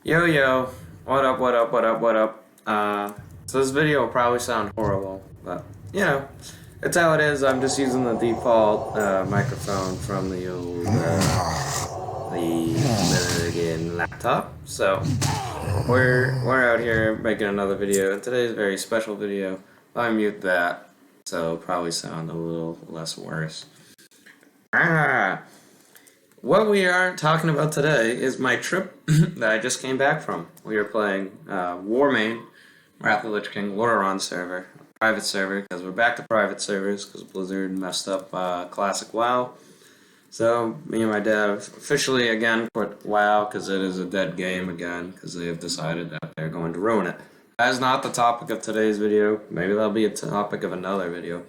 Yo yo, what up, what up, what up, what up? So this video will probably sound horrible, but you know, it's how it is. I'm just using the default microphone from the old the laptop. So we're out here making another video, and today's a very special video. I mute that, so it'll probably sound a little less worse. What we are talking about today is my trip that I just came back from. We were playing Warmain, Wrath of the Lich King, Lordaeron server, private server, because we're back to private servers because Blizzard messed up Classic WoW. So me and my dad officially again quit WoW because it is a dead game again because they have decided that they're going to ruin it. That is not the topic of today's video. Maybe that'll be a topic of another video.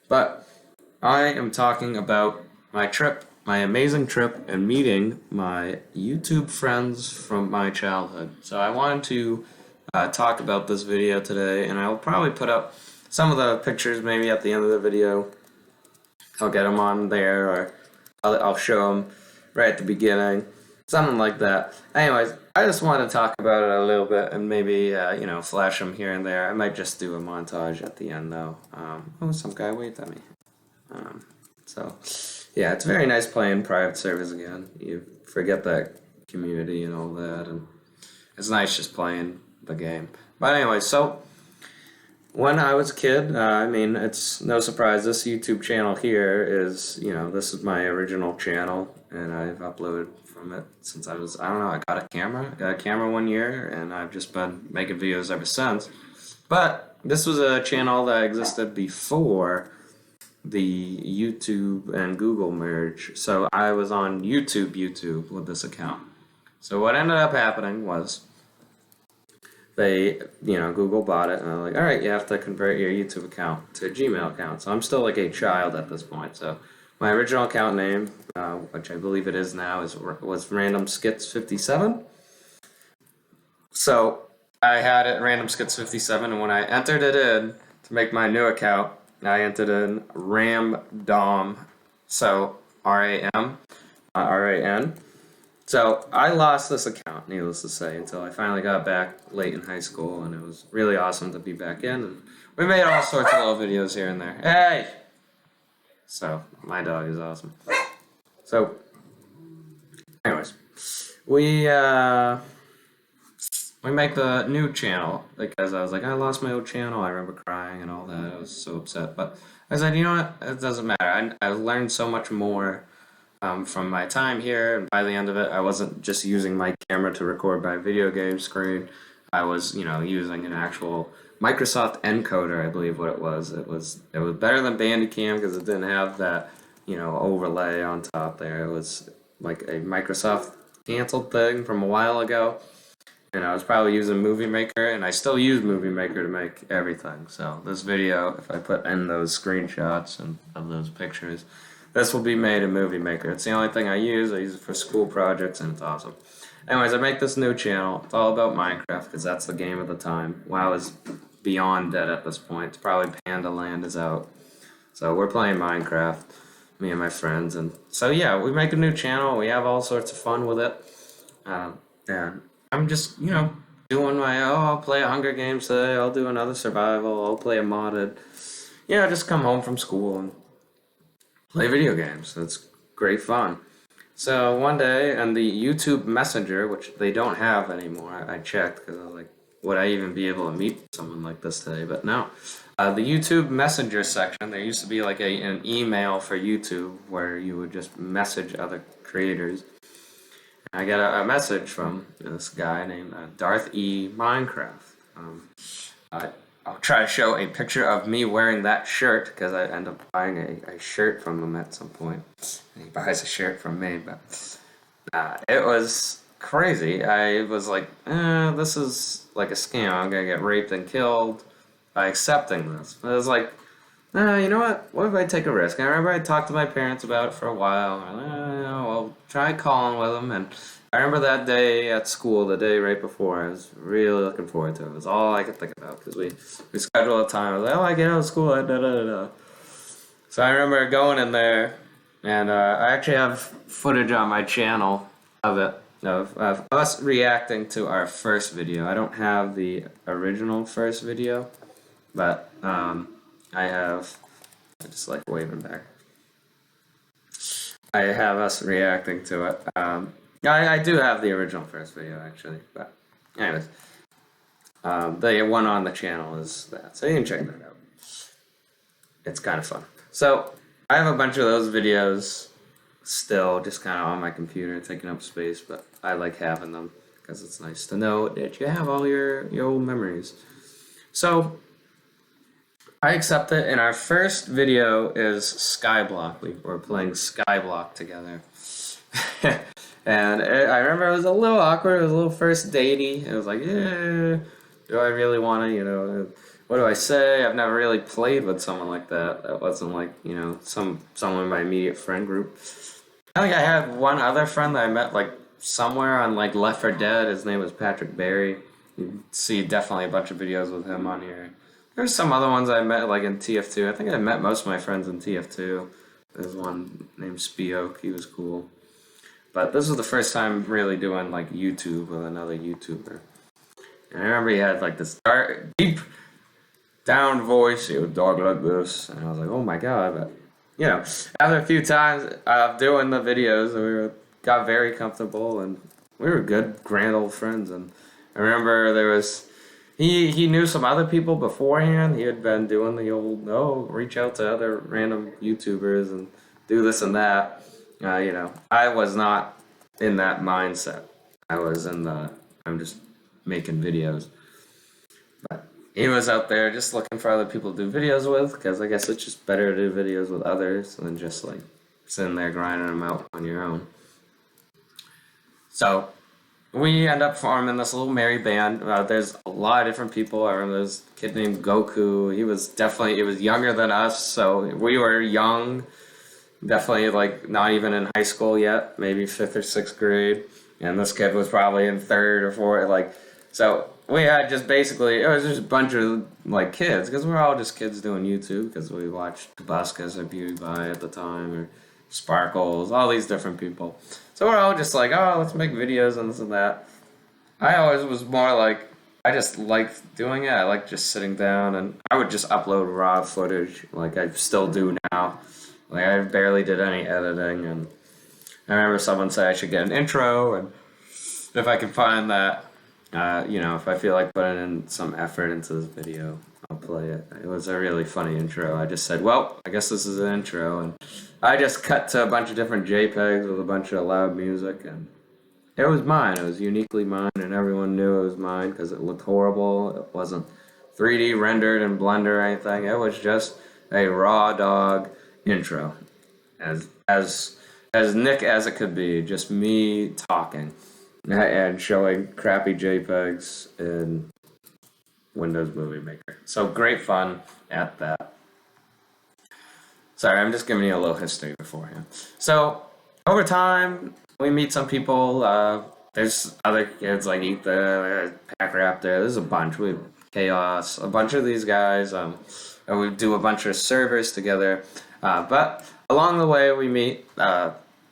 But I am talking about my trip. My amazing trip and meeting my YouTube friends from my childhood. So I wanted to talk about this video today, and I'll probably put up some of the pictures maybe at the end of the video. I'll get them on there, or I'll show them right at the beginning, something like that. Anyways, I just want to talk about it a little bit and maybe flash them here and there. I might just do a montage at the end though. Oh, some guy waved at me. Yeah, it's very nice playing private servers again. You forget that community and all that, and it's nice just playing the game. But anyway, so when I was a kid, it's no surprise this YouTube channel here is, this is my original channel, and I've uploaded from it since I got a camera one year, and I've just been making videos ever since. But this was a channel that existed before the YouTube and Google merge. So I was on YouTube with this account. So what ended up happening was they, Google bought it, and they're like, all right, you have to convert your YouTube account to a Gmail account. So I'm still like a child at this point. So my original account name, which I believe it is now, was Random Skits 57. So I had it Random Skits 57, and when I entered it in to make my new account, I entered in Ramdom, so R-A-M, R-A-N. So I lost this account, needless to say, until I finally got back late in high school, and it was really awesome to be back in. And we made all sorts of little videos here and there. Hey! So, my dog is awesome. So, anyways, we make the new channel because I was like, I lost my old channel. I remember crying and all that. I was so upset. But I said, you know what? It doesn't matter. I learned so much more from my time here. And by the end of it, I wasn't just using my camera to record my video game screen. I was, using an actual Microsoft encoder, I believe what it was. It was better than Bandicam because it didn't have that, overlay on top there. It was like a Microsoft canceled thing from a while ago. And I was probably using Movie Maker, and I still use Movie Maker to make everything. So this video, if I put in those screenshots and of those pictures, this will be made in Movie Maker. It's the only thing I use. I use it for school projects, and it's awesome. Anyways, I make this new channel. It's all about Minecraft, because that's the game of the time. WoW is beyond dead at this point. It's probably Panda Land is out. So we're playing Minecraft, me and my friends. And so yeah, we make a new channel. We have all sorts of fun with it. And I'm just, doing I'll play a Hunger Games today, I'll do another survival, I'll play a modded, just come home from school and play video games. It's great fun. So one day, and the YouTube Messenger, which they don't have anymore, I checked because I was like, would I even be able to meet someone like this today? But no. The YouTube Messenger section, there used to be like an email for YouTube where you would just message other creators. I got a message from this guy named Darth E. Minecraft. I'll try to show a picture of me wearing that shirt because I end up buying a shirt from him at some point. And he buys a shirt from me, but it was crazy. I was like, this is like a scam. I'm going to get raped and killed by accepting this. But I was like, you know what? What if I take a risk? I remember I talked to my parents about it for a while. I'll try calling with them. And I remember that day at school, the day right before, I was really looking forward to it. It was all I could think about because we scheduled a time. I was like, I get out of school. So I remember going in there, and I actually have footage on my channel of it. of us reacting to our first video. I don't have the original first video, but I have. I just like waving back. I have us reacting to it. I do have the original first video actually, but anyways, the one on the channel is that, so you can check that out. It's kind of fun. So I have a bunch of those videos still just kind of on my computer, taking up space, but I like having them because it's nice to know that you have all your old memories. So I accept it, and our first video is Skyblock. We were playing Skyblock together. And I remember it was a little awkward, it was a little first datey. It was like, yeah, do I really want to, what do I say? I've never really played with someone like that. That wasn't like, someone in my immediate friend group. I think I had one other friend that I met like somewhere on like Left 4 Dead. His name was Patrick Berry. You see definitely a bunch of videos with him on here. There's some other ones I met like in TF2. I think I met most of my friends in TF2. There's one named Speoke. He was cool. But this was the first time really doing like YouTube with another YouTuber. And I remember he had like this dark, deep down voice. He would talk like this. And I was like, oh my god. But, after a few times of doing the videos, we got very comfortable and we were good, grand old friends. And I remember there was, he knew some other people beforehand. He had been doing the old, reach out to other random YouTubers and do this and that. I was not in that mindset. I was in I'm just making videos. But he was out there just looking for other people to do videos with, because I guess it's just better to do videos with others than just like sitting there grinding them out on your own. So we end up forming this little merry band. There's a lot of different people. I remember this kid named Goku. He was younger than us, so we were young. Definitely like not even in high school yet, maybe 5th or 6th grade. And this kid was probably in 3rd or 4th. So we had just basically, it was just a bunch of like kids, because we're all just kids doing YouTube, because we watched Tabascus or PewDiePie at the time, or Sparkles, all these different people. So we're all just like, oh, let's make videos and this and that. I always was more like, I just liked doing it. I liked just sitting down, and I would just upload raw footage like I still do now. Like I barely did any editing, and I remember someone said I should get an intro, and if I can find that, if I feel like putting in some effort into this video, I'll play it. It was a really funny intro. I just said, well, I guess this is an intro, and I just cut to a bunch of different JPEGs with a bunch of loud music, and it was mine. It was uniquely mine, and everyone knew it was mine because it looked horrible. It wasn't 3D rendered in Blender or anything. It was just a raw dog intro, as Nick as it could be, just me talking and showing crappy JPEGs in Windows Movie Maker. So great fun at that. Sorry, I'm just giving you a little history beforehand. So over time, we meet some people. There's other kids like Ethan, Pack Raptor. There's a bunch. We have Chaos, a bunch of these guys. And we do a bunch of servers together. But along the way, we meet,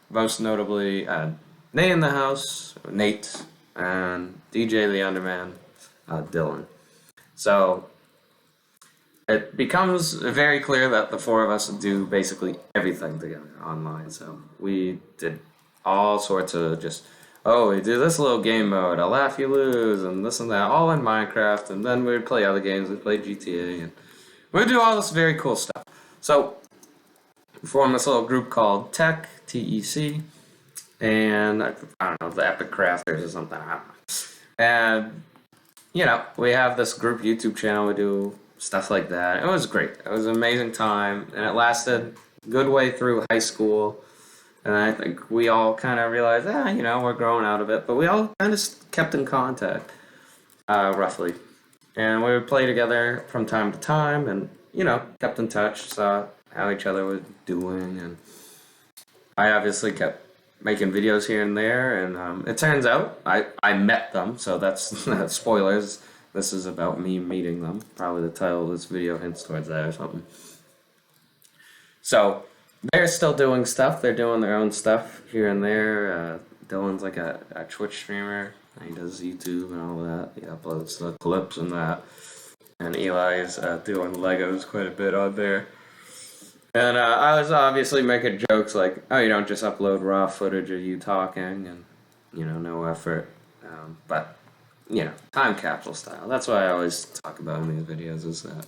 most notably, Nate in the House, Nate, and DJ the Underman, Dylan. So it becomes very clear that the four of us do basically everything together online. So we did all sorts of we do this little game mode, a laugh you lose, and this and that, all in Minecraft, and then we'd play other games, we'd play GTA, and we'd do all this very cool stuff. So we formed this little group called Tech, TEC, and I don't know, the Epic Crafters or something, I don't know. And, we have this group YouTube channel, we do stuff like that. It was great. It was an amazing time, and it lasted a good way through high school. And I think we all kind of realized, we're growing out of it, but we all kind of kept in contact, roughly. And we would play together from time to time, and, kept in touch, saw how each other was doing, and I obviously kept making videos here and there, and it turns out I met them, so that's spoilers. This is about me meeting them. Probably the title of this video hints towards that or something. So they're still doing stuff. They're doing their own stuff here and there. Dylan's like a Twitch streamer. He does YouTube and all that. He uploads the clips and that. And Eli is doing Legos quite a bit on there. And I was obviously making jokes like, oh, you don't just upload raw footage of you talking and, no effort. But, time capsule style. That's what I always talk about in these videos is that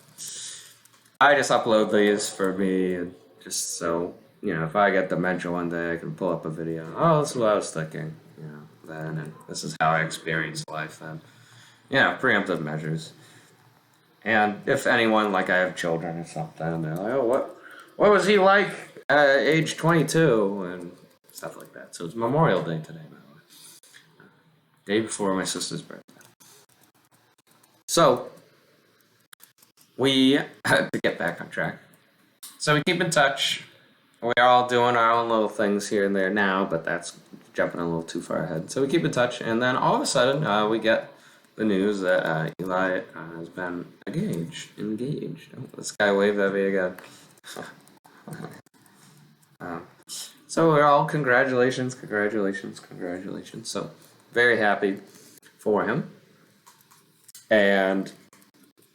I just upload these for me and just so, if I get dementia one day, I can pull up a video. Oh, this is what I was thinking, then, and this is how I experienced life then. Preemptive measures. And if anyone, like I have children or something, they're like, oh, what was he like at age 22 and stuff like that. So it's Memorial Day today, by the way. Day before my sister's birthday. So, we had to get back on track. So we keep in touch. We're all doing our own little things here and there now, but that's jumping a little too far ahead. So we keep in touch, and then all of a sudden, we get the news that Eli has been engaged. Oh, this guy waved at me again. So we're all congratulations. So very happy for him. And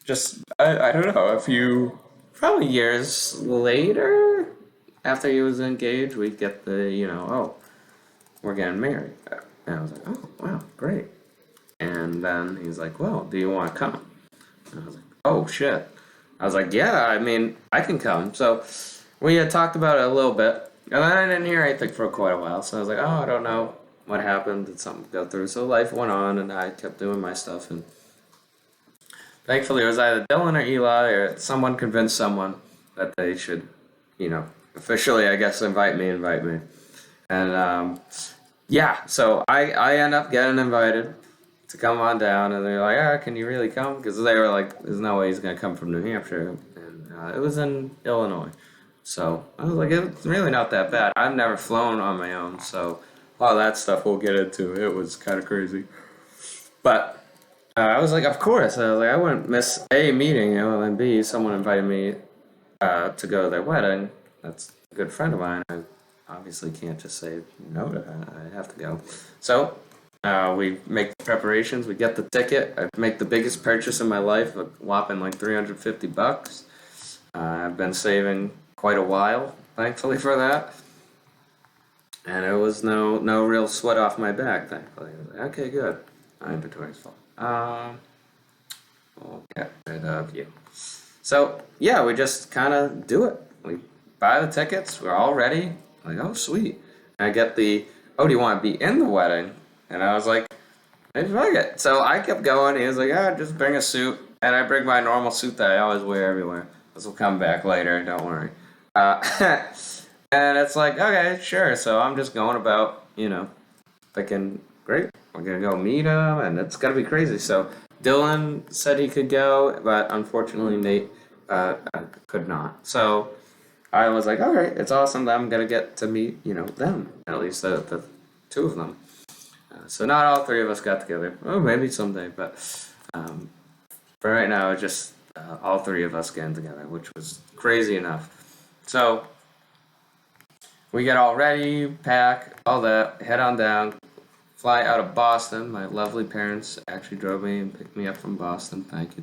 just, I don't know, a few, probably years later, after he was engaged, we get the, oh, we're getting married. And I was like, oh, wow, great. And then he's like, well, do you want to come? And I was like, oh, shit. I was like, yeah, I mean, I can come. So we had talked about it a little bit. And then I didn't hear anything for quite a while. So I was like, oh, I don't know what happened. Did something go through? So life went on, and I kept doing my stuff. And thankfully, it was either Dylan or Eli or someone convinced someone that they should, officially, I guess, invite me. And, yeah, so I end up getting invited to come on down, and they're like, can you really come? Because they were like, there's no way he's going to come from New Hampshire. And it was in Illinois. So I was like, it's really not that bad. I've never flown on my own, so a lot of that stuff we'll get into. It was kind of crazy. But I was like, of course. I was like, I wouldn't miss A, meeting, and B, someone invited me to go to their wedding. That's a good friend of mine. I obviously can't just say no to that. I have to go. So we make the preparations. We get the ticket. I make the biggest purchase in my life, a whopping like $350. I've been saving quite a while, thankfully, for that. And it was no real sweat off my back, thankfully. I was like, okay, good. My inventory's full. We'll get rid of you. So, yeah, we just kind of do it. We buy the tickets. We're all ready. Like, oh, sweet. And I get the, oh, do you want to be in the wedding? And I was like, hey, fuck it. So I kept going. He was like, just bring a suit. And I bring my normal suit that I always wear everywhere. This will come back later, don't worry. And it's like, okay, sure. So I'm just going about, thinking, great, we're going to go meet him, and it's going to be crazy. So Dylan said he could go, but unfortunately Nate could not. So I was like, all right, it's awesome that I'm going to get to meet, them, at least the two of them. So not all three of us got together. Oh, maybe someday, but for right now, it's just all three of us getting together, which was crazy enough. So we get all ready, pack, all that, head on down, fly out of Boston. My lovely parents actually drove me and picked me up from Boston. Thank you.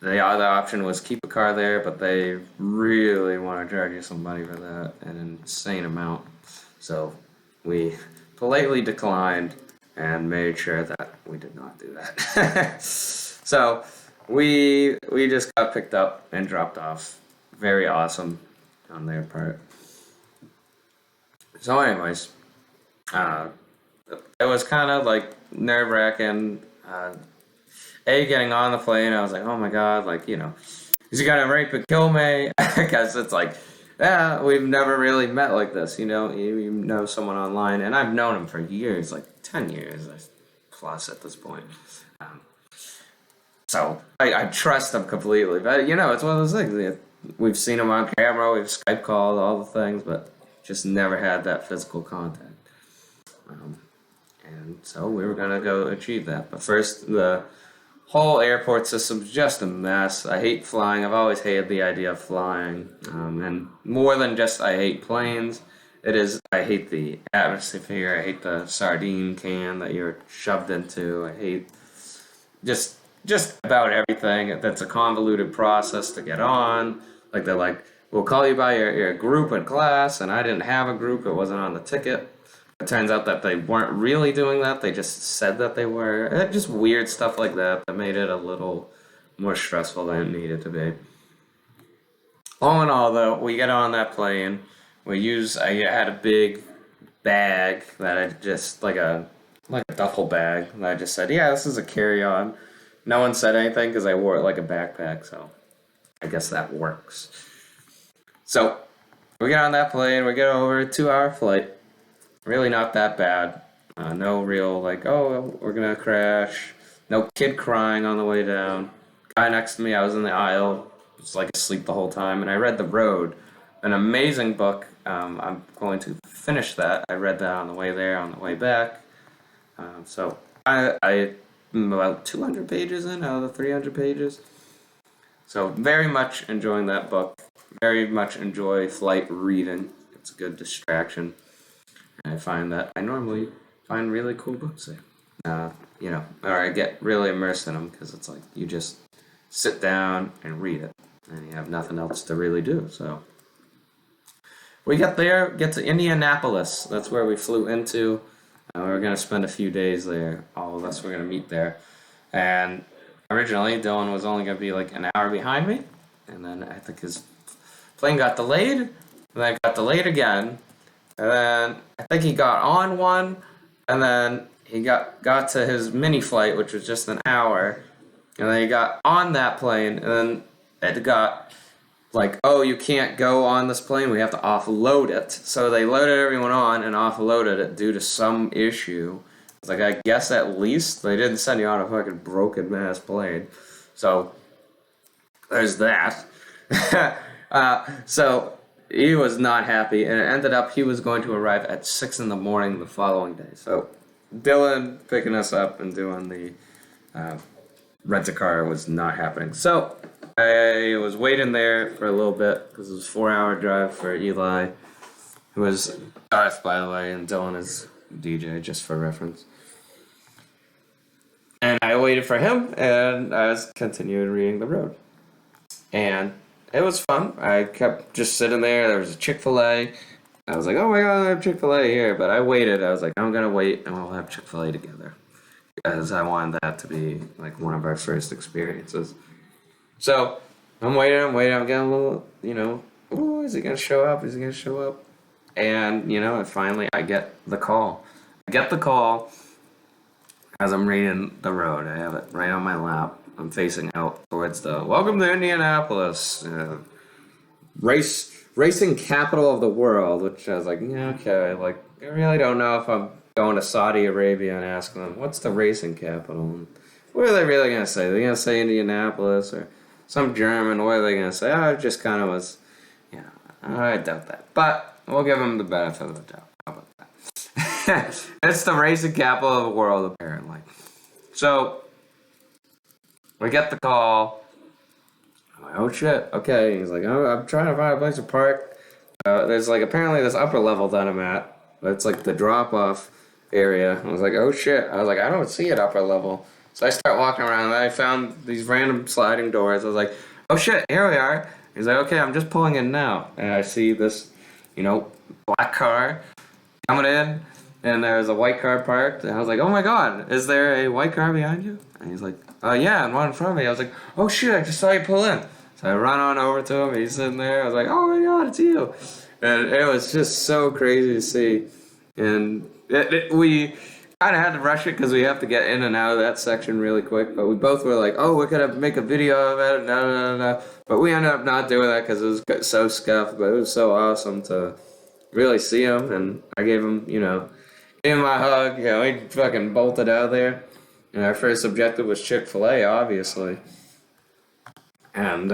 The other option was keep a car there, but they really want to charge you some money for that, an insane amount. So we politely declined and made sure that we did not do that. So we just got picked up and dropped off. Very awesome on their part. So anyways, it was kind of like nerve-wracking. Getting on the plane, I was like, oh my god, like, is he gonna rape and kill me? Because it's like, yeah, we've never really met like this, you know someone online, and I've known him for years, like 10 years plus at this point. So I trust him completely, but it's one of those things. We've seen him on camera, we've Skype called, all the things, but just never had that physical contact. And so we were gonna go achieve that, but first the whole airport system's just a mess. I hate flying. I've always hated the idea of flying, and more than just I hate planes, it is. I hate the atmosphere. I hate the sardine can that you're shoved into. I hate just about everything. That's a convoluted process to get on. Like they're like, we'll call you by your group in class, and I didn't have a group. It wasn't on the ticket. It turns out that they weren't really doing that. They just said that they were. Just weird stuff like that that made it a little more stressful than it needed to be. All in all, though, we get on that plane. I had a big bag that I just like a duffel bag, and I just said, yeah, this is a carry-on. No one said anything because I wore it like a backpack, so I guess that works. So we get on that plane. We get over a 2-hour flight. Really not that bad. No real like, oh, we're gonna crash. No kid crying on the way down. Guy next to me, I was in the aisle, was like asleep the whole time, and I read The Road, an amazing book. I'm going to finish that. I read that on the way there, on the way back. So I'm about 200 pages in out of the 300 pages. So very much enjoying that book. Very much enjoy flight reading. It's a good distraction. And I find that I normally find really cool books there. Or I get really immersed in them because it's like you just sit down and read it, and you have nothing else to really do. So we get to Indianapolis. That's where we flew into. We're gonna spend a few days there. All of us were gonna meet there, and originally Dylan was only gonna be like an hour behind me, and then I think his plane got delayed, and then it got delayed again, and then I think he got on one, and then he got to his mini flight, which was just an hour, and then he got on that plane, and then it got like, oh, you can't go on this plane, we have to offload it. So they loaded everyone on and offloaded it due to some issue. It's like, I guess at least they didn't send you on a fucking broken ass plane. So there's that. So he was not happy, and it ended up he was going to arrive at 6 in the morning the following day. So Dylan picking us up and doing the rent-a-car was not happening. So I was waiting there for a little bit because it was a 4-hour drive for Eli, who was Darth, by the way, and Dylan is DJ, just for reference. And I waited for him, and I was continuing reading The Road. And it was fun. I kept just sitting there. There was a Chick-fil-A. I was like, oh my god, I have Chick-fil-A here. But I waited. I was like, I'm going to wait, and we'll have Chick-fil-A together. Because I wanted that to be like one of our first experiences. So I'm waiting, I'm getting a little, oh, is he going to show up? And, I get the call. As I'm reading The Road. I have it right on my lap. I'm facing out towards the welcome to Indianapolis, racing capital of the world, which I was like, yeah, okay, like, I really don't know if I'm going to Saudi Arabia and asking them, what's the racing capital? And what are they really going to say? Are they going to say Indianapolis or some German? What are they going to say? Oh, it just kind of was, I doubt that. But we'll give them the benefit of the doubt. How about that? It's the racing capital of the world, apparently. So we get the call. I'm like, oh shit, okay. He's like, oh, I'm trying to find a place to park. There's like apparently this upper level that I'm at. It's like the drop-off area. I was like, oh shit. I was like, I don't see it upper level. So I start walking around, and I found these random sliding doors. I was like, oh shit, here we are. He's like, okay, I'm just pulling in now. And I see this, black car coming in, and there's a white car parked. And I was like, oh my god, is there a white car behind you? And he's like, yeah, and one in front of me. I was like, oh shit, I just saw you pull in. So I run on over to him. He's sitting there. I was like, oh my god, it's you. And it was just so crazy to see. And we kind of had to rush it because we have to get in and out of that section really quick. But we both were like, oh, we're going to make a video of it. No. But we ended up not doing that because it was so scuffed. But it was so awesome to really see him. And I gave him my hug. He fucking bolted out of there. And our first objective was Chick-fil-A, obviously. And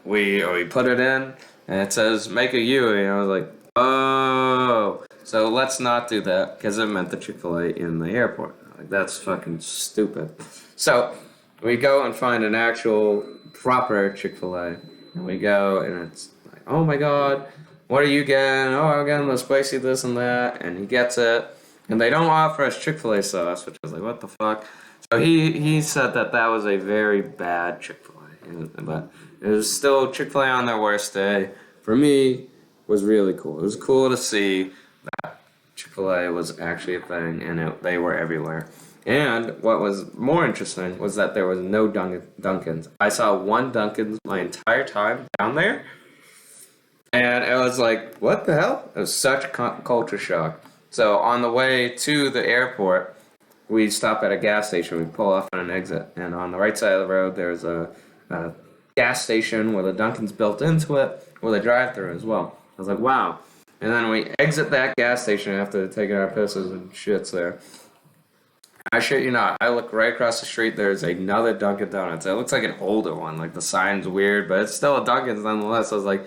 we put it in. And it says, make a U. And I was like, oh. So let's not do that, because it meant the Chick-fil-A in the airport. Like, that's fucking stupid. So we go and find an actual proper Chick-fil-A. And we go, and it's like, oh my god, what are you getting? Oh, I'm getting the spicy this and that. And he gets it. And they don't offer us Chick-fil-A sauce, which I was like, what the fuck? So he said that that was a very bad Chick-fil-A. But it was still Chick-fil-A on their worst day. For me, was really cool. It was cool to see that Chick-fil-A was actually a thing, and they were everywhere. And what was more interesting was that there was no Dunkins. I saw one Dunkins my entire time down there, and it was like, what the hell? It was such a culture shock. So on the way to the airport, we stop at a gas station. We pull off on an exit, and on the right side of the road, there's a gas station with a Dunkin's built into it, with a drive-through as well. I was like, wow. And then we exit that gas station after taking our pisses and shits there. I shit you not. I look right across the street. There's another Dunkin' Donuts. It looks like an older one. Like the sign's weird, but it's still a Dunkin's nonetheless. I was like,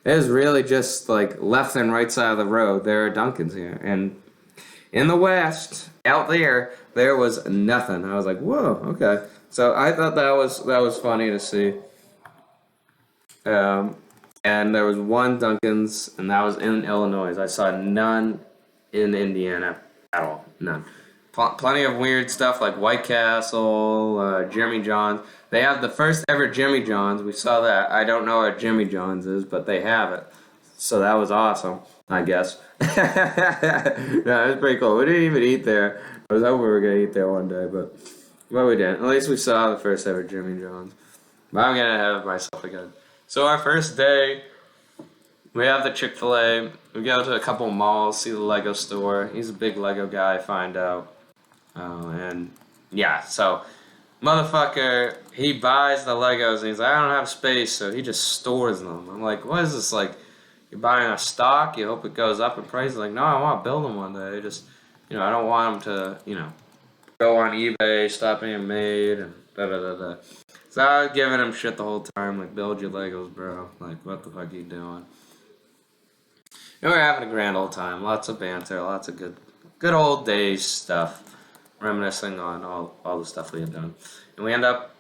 it is really just like left and right side of the road. There are Dunkin's here, and in the West, out there, there was nothing. I was like, whoa, okay. So I thought that was funny to see. And there was one Dunkin's, and that was in Illinois. I saw none in Indiana at all. None. Plenty of weird stuff like White Castle, Jimmy John's. They have the first ever Jimmy John's. We saw that. I don't know what Jimmy John's is, but they have it. So that was awesome, I guess. Yeah, it was pretty cool. We didn't even eat there. I was hoping we were going to eat there one day, but we didn't. At least we saw the first ever Jimmy John's. But I'm going to have myself again. So our first day, we have the Chick-fil-A. We go to a couple malls, see the Lego store. He's a big Lego guy, I find out. And yeah, so motherfucker, he buys the Legos and he's like, I don't have space, so he just stores them. I'm like, what is this? Like, you're buying a stock, you hope it goes up in price. Like, no, I want to build them one day. Just, I don't want them to, go on eBay, stop being made, and da-da-da-da. So I was giving him shit the whole time, like, build your Legos, bro. Like, what the fuck are you doing? And we're having a grand old time. Lots of banter, lots of good old days stuff. Reminiscing on all the stuff we had done. And we end up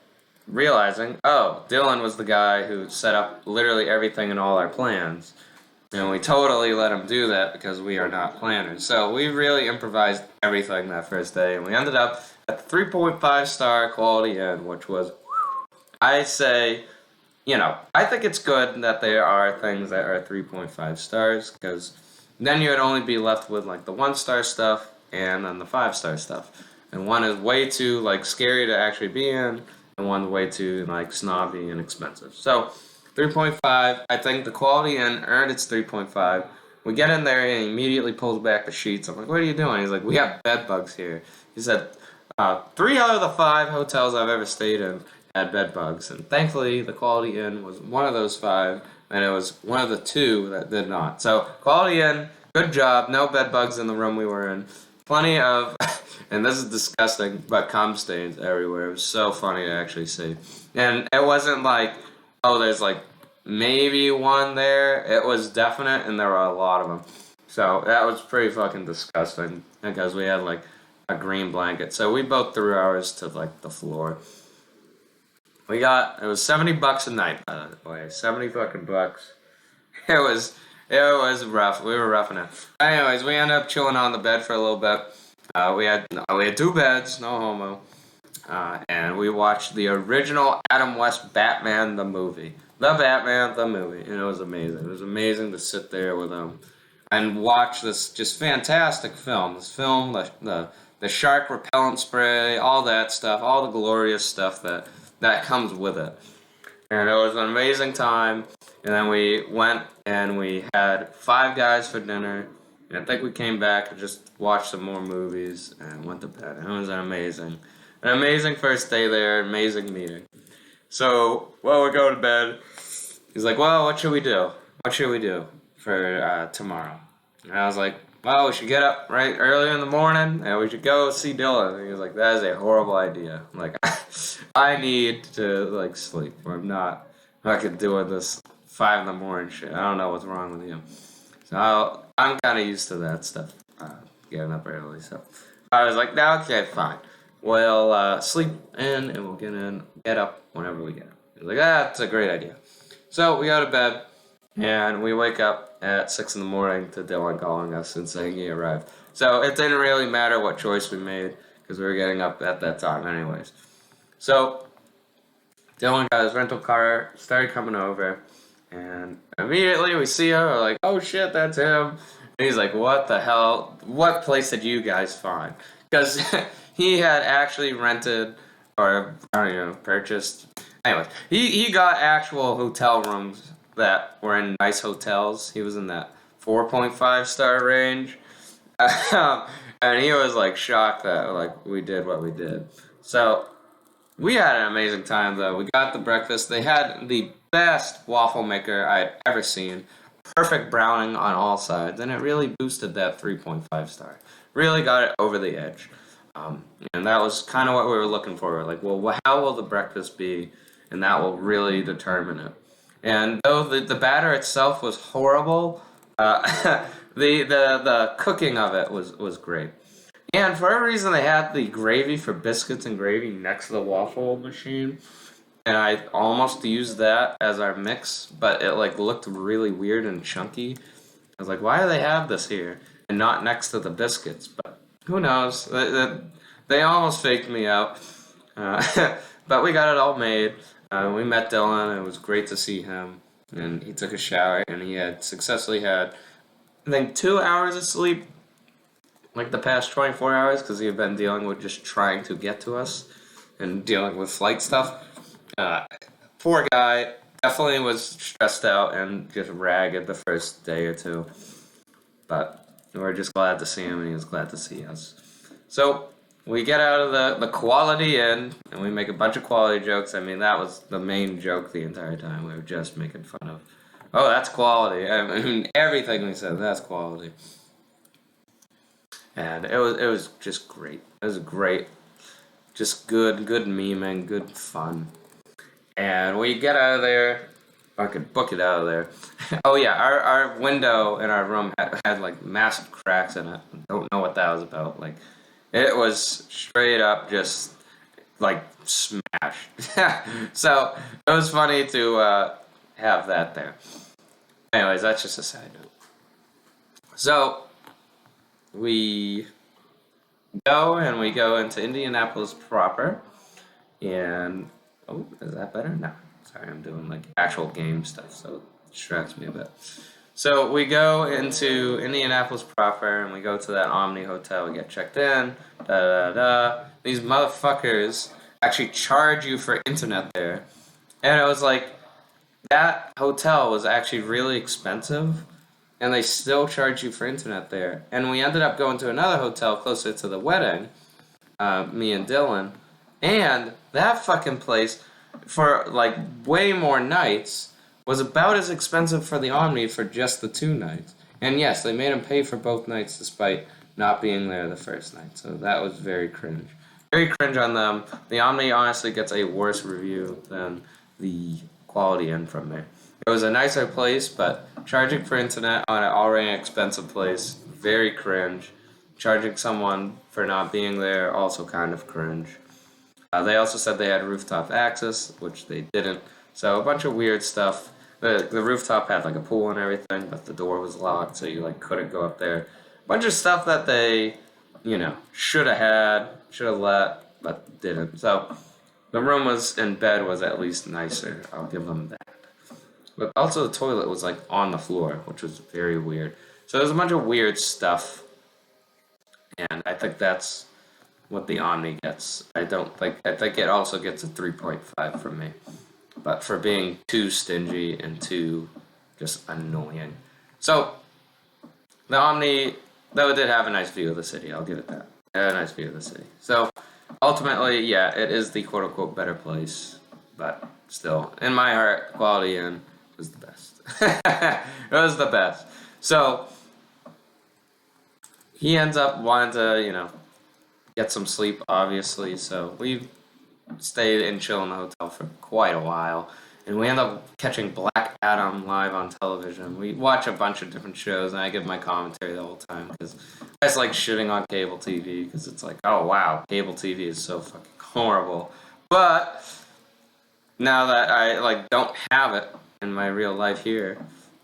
realizing, oh, Dylan was the guy who set up literally everything in all our plans. And we totally let him do that because we are not planners. So we really improvised everything that first day. And we ended up at the 3.5 star Quality Inn, which was, I say, I think it's good that there are things that are 3.5 stars because then you would only be left with like the 1-star stuff and then the 5-star stuff. And one is way too like scary to actually be in, and one's way too like snobby and expensive. So 3.5, I think the Quality Inn earned its 3.5. We get in there and he immediately pulls back the sheets. I'm like, what are you doing? He's like, we have bed bugs here. He said, 3 out of the 5 hotels I've ever stayed in had bed bugs. And thankfully, the Quality Inn was one of those 5, and it was one of the 2 that did not. So Quality Inn, good job. No bed bugs in the room we were in. Plenty of, and this is disgusting, but cum stains everywhere. It was so funny to actually see. And it wasn't like, oh, there's like maybe one there. It was definite, and there were a lot of them. So that was pretty fucking disgusting because we had like a green blanket. So we both threw ours to like the floor. It was $70 a night, by the way. 70 fucking bucks. It was rough. We were roughing it. Anyways, we ended up chilling on the bed for a little bit. We had 2 beds, no homo. And we watched the original Adam West Batman the movie. The Batman the movie. And it was amazing. It was amazing to sit there with him and watch this just fantastic film. This film, the shark repellent spray, all that stuff, all the glorious stuff that comes with it. And it was an amazing time. And then we went and we had 5 Guys for dinner. And I think we came back and just watched some more movies and went to bed. And it was an amazing first day there, amazing meeting. So, while we go to bed, he's like, well, what should we do? What should we do for tomorrow? And I was like, well, we should get up right early in the morning and we should go see Dylan. And he was like, that is a horrible idea. I'm like, I need to like sleep. I'm not doing this 5 in the morning shit. I don't know what's wrong with you. So I'm kind of used to that stuff, getting up early. So I was like, no, okay, fine. We'll sleep in and we'll get up whenever we get up. He was like, that's a great idea. So we go to bed and we wake up at 6 in the morning to Dylan calling us and saying he arrived. So it didn't really matter what choice we made because we were getting up at that time anyways. So Dylan got his rental car, started coming over, and immediately we see him, we're like, oh shit, that's him. And he's like, what the hell? What place did you guys find? Because he had actually rented, or I don't know, purchased. Anyways, he got actual hotel rooms that were in nice hotels. He was in that 4.5 star range. And he was like shocked that like we did what we did. So we had an amazing time though. We got the breakfast. They had the best waffle maker I'd ever seen. Perfect browning on all sides, and it really boosted that 3.5 star. Really got it over the edge. And that was kind of what we were looking for. Like, well, how will the breakfast be? And that will really determine it. And though the batter itself was horrible, the cooking of it was great. And for a reason, they had the gravy for biscuits and gravy next to the waffle machine, and I almost used that as our mix, but it like looked really weird and chunky. I was like, why do they have this here and not next to the biscuits? But who knows? They almost faked me out, but we got it all made. We met Dylan. It was great to see him, and he took a shower, and he had successfully had, I think, 2 hours of sleep like the past 24 hours because he had been dealing with just trying to get to us and dealing with flight stuff. Uh, Poor guy, definitely was stressed out and just ragged the first day or two. But we're just glad to see him and he was glad to see us. So we get out of the quality inn and we make a bunch of quality jokes. I mean, that was the main joke the entire time. We were just making fun of, oh, that's quality. I mean, everything we said, that's quality. And it was just great. It was great. Just good memeing, good fun. And we get out of there. I could book it out of there. Oh yeah, our window in our room had like massive cracks in it. Don't know what that was about. Like it was straight up just like smashed. So it was funny to have that there. Anyways, that's just a side note. So we go into Indianapolis proper, and oh, is that better? No, sorry, I'm doing like actual game stuff, so it distracts me a bit. So we go into Indianapolis proper, and we go to that Omni hotel. We get checked in. Da da da. These motherfuckers actually charge you for internet there, and it was like that hotel was actually really expensive and they still charge you for internet there. And we ended up going to another hotel closer to the wedding, me and Dylan, and that fucking place for like way more nights was about as expensive for the Omni for just the 2 nights. And yes, they made him pay for both nights despite not being there the first night. So that was very cringe. Very cringe on them. The Omni honestly gets a worse review than the Quality Inn from there. It was a nicer place, but charging for internet on an already expensive place, very cringe. Charging someone for not being there, also kind of cringe. They also said they had rooftop access, which they didn't. So a bunch of weird stuff. The rooftop had like a pool and everything, but the door was locked, so you like couldn't go up there. A bunch of stuff that they, should have had, should have let, but didn't. So the room was and bed was at least nicer. I'll give them that. But also the toilet was like on the floor, which was very weird. So there's a bunch of weird stuff, and I think that's what the Omni gets. I think it also gets a 3.5 from me. But for being too stingy and too just annoying. So the Omni, though it did have a nice view of the city, I'll give it that. It had a nice view of the city. So ultimately, yeah, it is the quote unquote better place. But still, in my heart, Quality Inn was the best. It was the best. So he ends up wanting to, get some sleep, obviously. So we stayed and chilled in the hotel for quite a while. And we end up catching Black Adam live on television. We watch a bunch of different shows, and I give my commentary the whole time because I just like shitting on cable TV because it's like, oh wow, cable TV is so fucking horrible. But now that I don't have it in my real life here,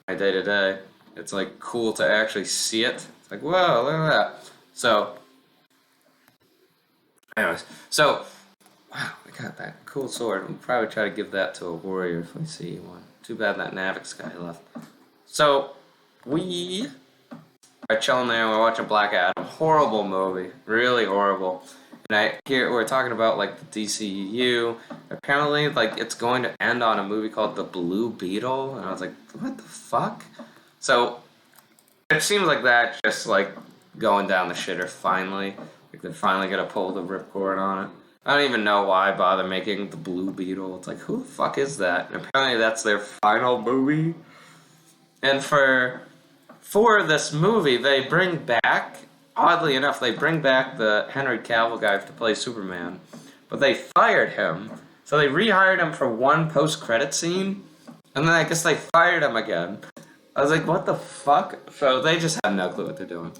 my day to day, It's like cool to actually see it. It's like, whoa, look at that. So, anyways, so wow, I got that cool sword. We'll probably try to give that to a warrior if we see one. Too bad that Navix guy left. So we are chilling there. We're watching Black Adam. Horrible movie, really horrible. And I hear we're talking about like the DCU. Apparently, like it's going to end on a movie called The Blue Beetle, and I was like, what the fuck? So it seems like that just like going down the shitter finally. Like they're finally gonna pull the ripcord on it. I don't even know why bother making the Blue Beetle. It's like, who the fuck is that? And apparently that's their final movie. And for this movie, they bring back, oddly enough, they bring back the Henry Cavill guy to play Superman, but they fired him. So they rehired him for one post-credit scene, and then I guess they fired him again. I was like, what the fuck? So they just have no clue what they're doing.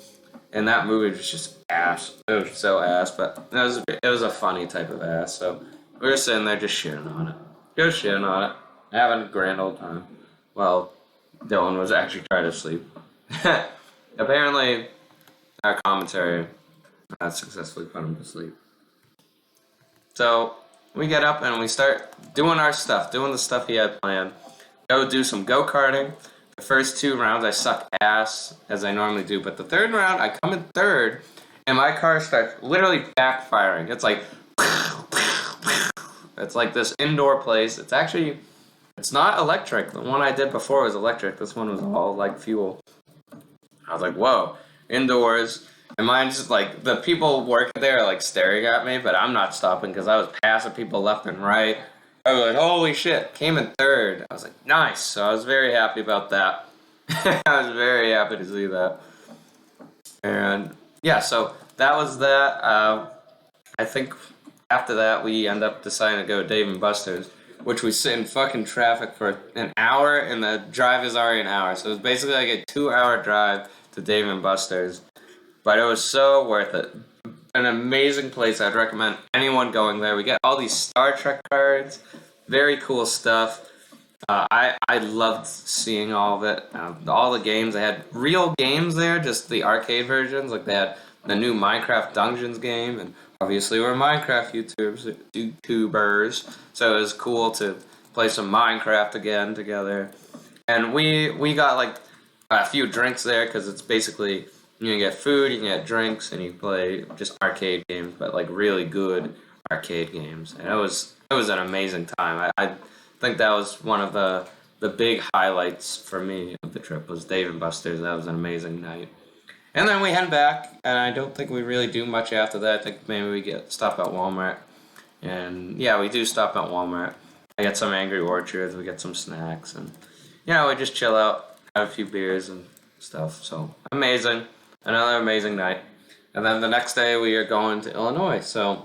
And that movie was just ass. It was so ass, but it was a funny type of ass. So we were sitting there just shitting on it. Just shitting on it. Having a grand old time. Well, Dylan was actually trying to sleep. Apparently, our commentary successfully put him to sleep. So we get up and we start doing our stuff, doing the stuff he had planned. Go do some go-karting. The first 2 rounds I suck ass, as I normally do, but the 3rd round I come in 3rd, and my car starts literally backfiring. It's like, it's like this indoor place. It's not electric. The one I did before was electric. This one was all like fuel. I was like, whoa, indoors. And mine just like, the people working there are like staring at me, but I'm not stopping because I was passing people left and right. I was like, holy shit, came in 3rd. I was like, nice. So I was very happy about that. I was very happy to see that. And yeah, so that was that. I think after that we end up deciding to go to Dave and Buster's, which we sit in fucking traffic for an hour, and the drive is already an hour. So it was basically like a 2-hour drive to Dave and Buster's. But it was so worth it. An amazing place. I'd recommend anyone going there. We get all these Star Trek cards. Very cool stuff. I loved seeing all of it. All the games. They had real games there, just the arcade versions. Like they had the new Minecraft Dungeons game, and obviously we're Minecraft YouTubers, so it was cool to play some Minecraft again together. And we got like a few drinks there because it's basically you can get food, you can get drinks, and you play just arcade games, but like really good arcade games. And it was an amazing time. I think that was one of the big highlights for me of the trip was Dave and Buster's. That was an amazing night. And then we head back, and I don't think we really do much after that. I think maybe we stop at Walmart. And yeah, we do stop at Walmart. I get some Angry Orchards, we get some snacks, and yeah, we just chill out, have a few beers and stuff. So amazing. Another amazing night. And then the next day we are going to Illinois. So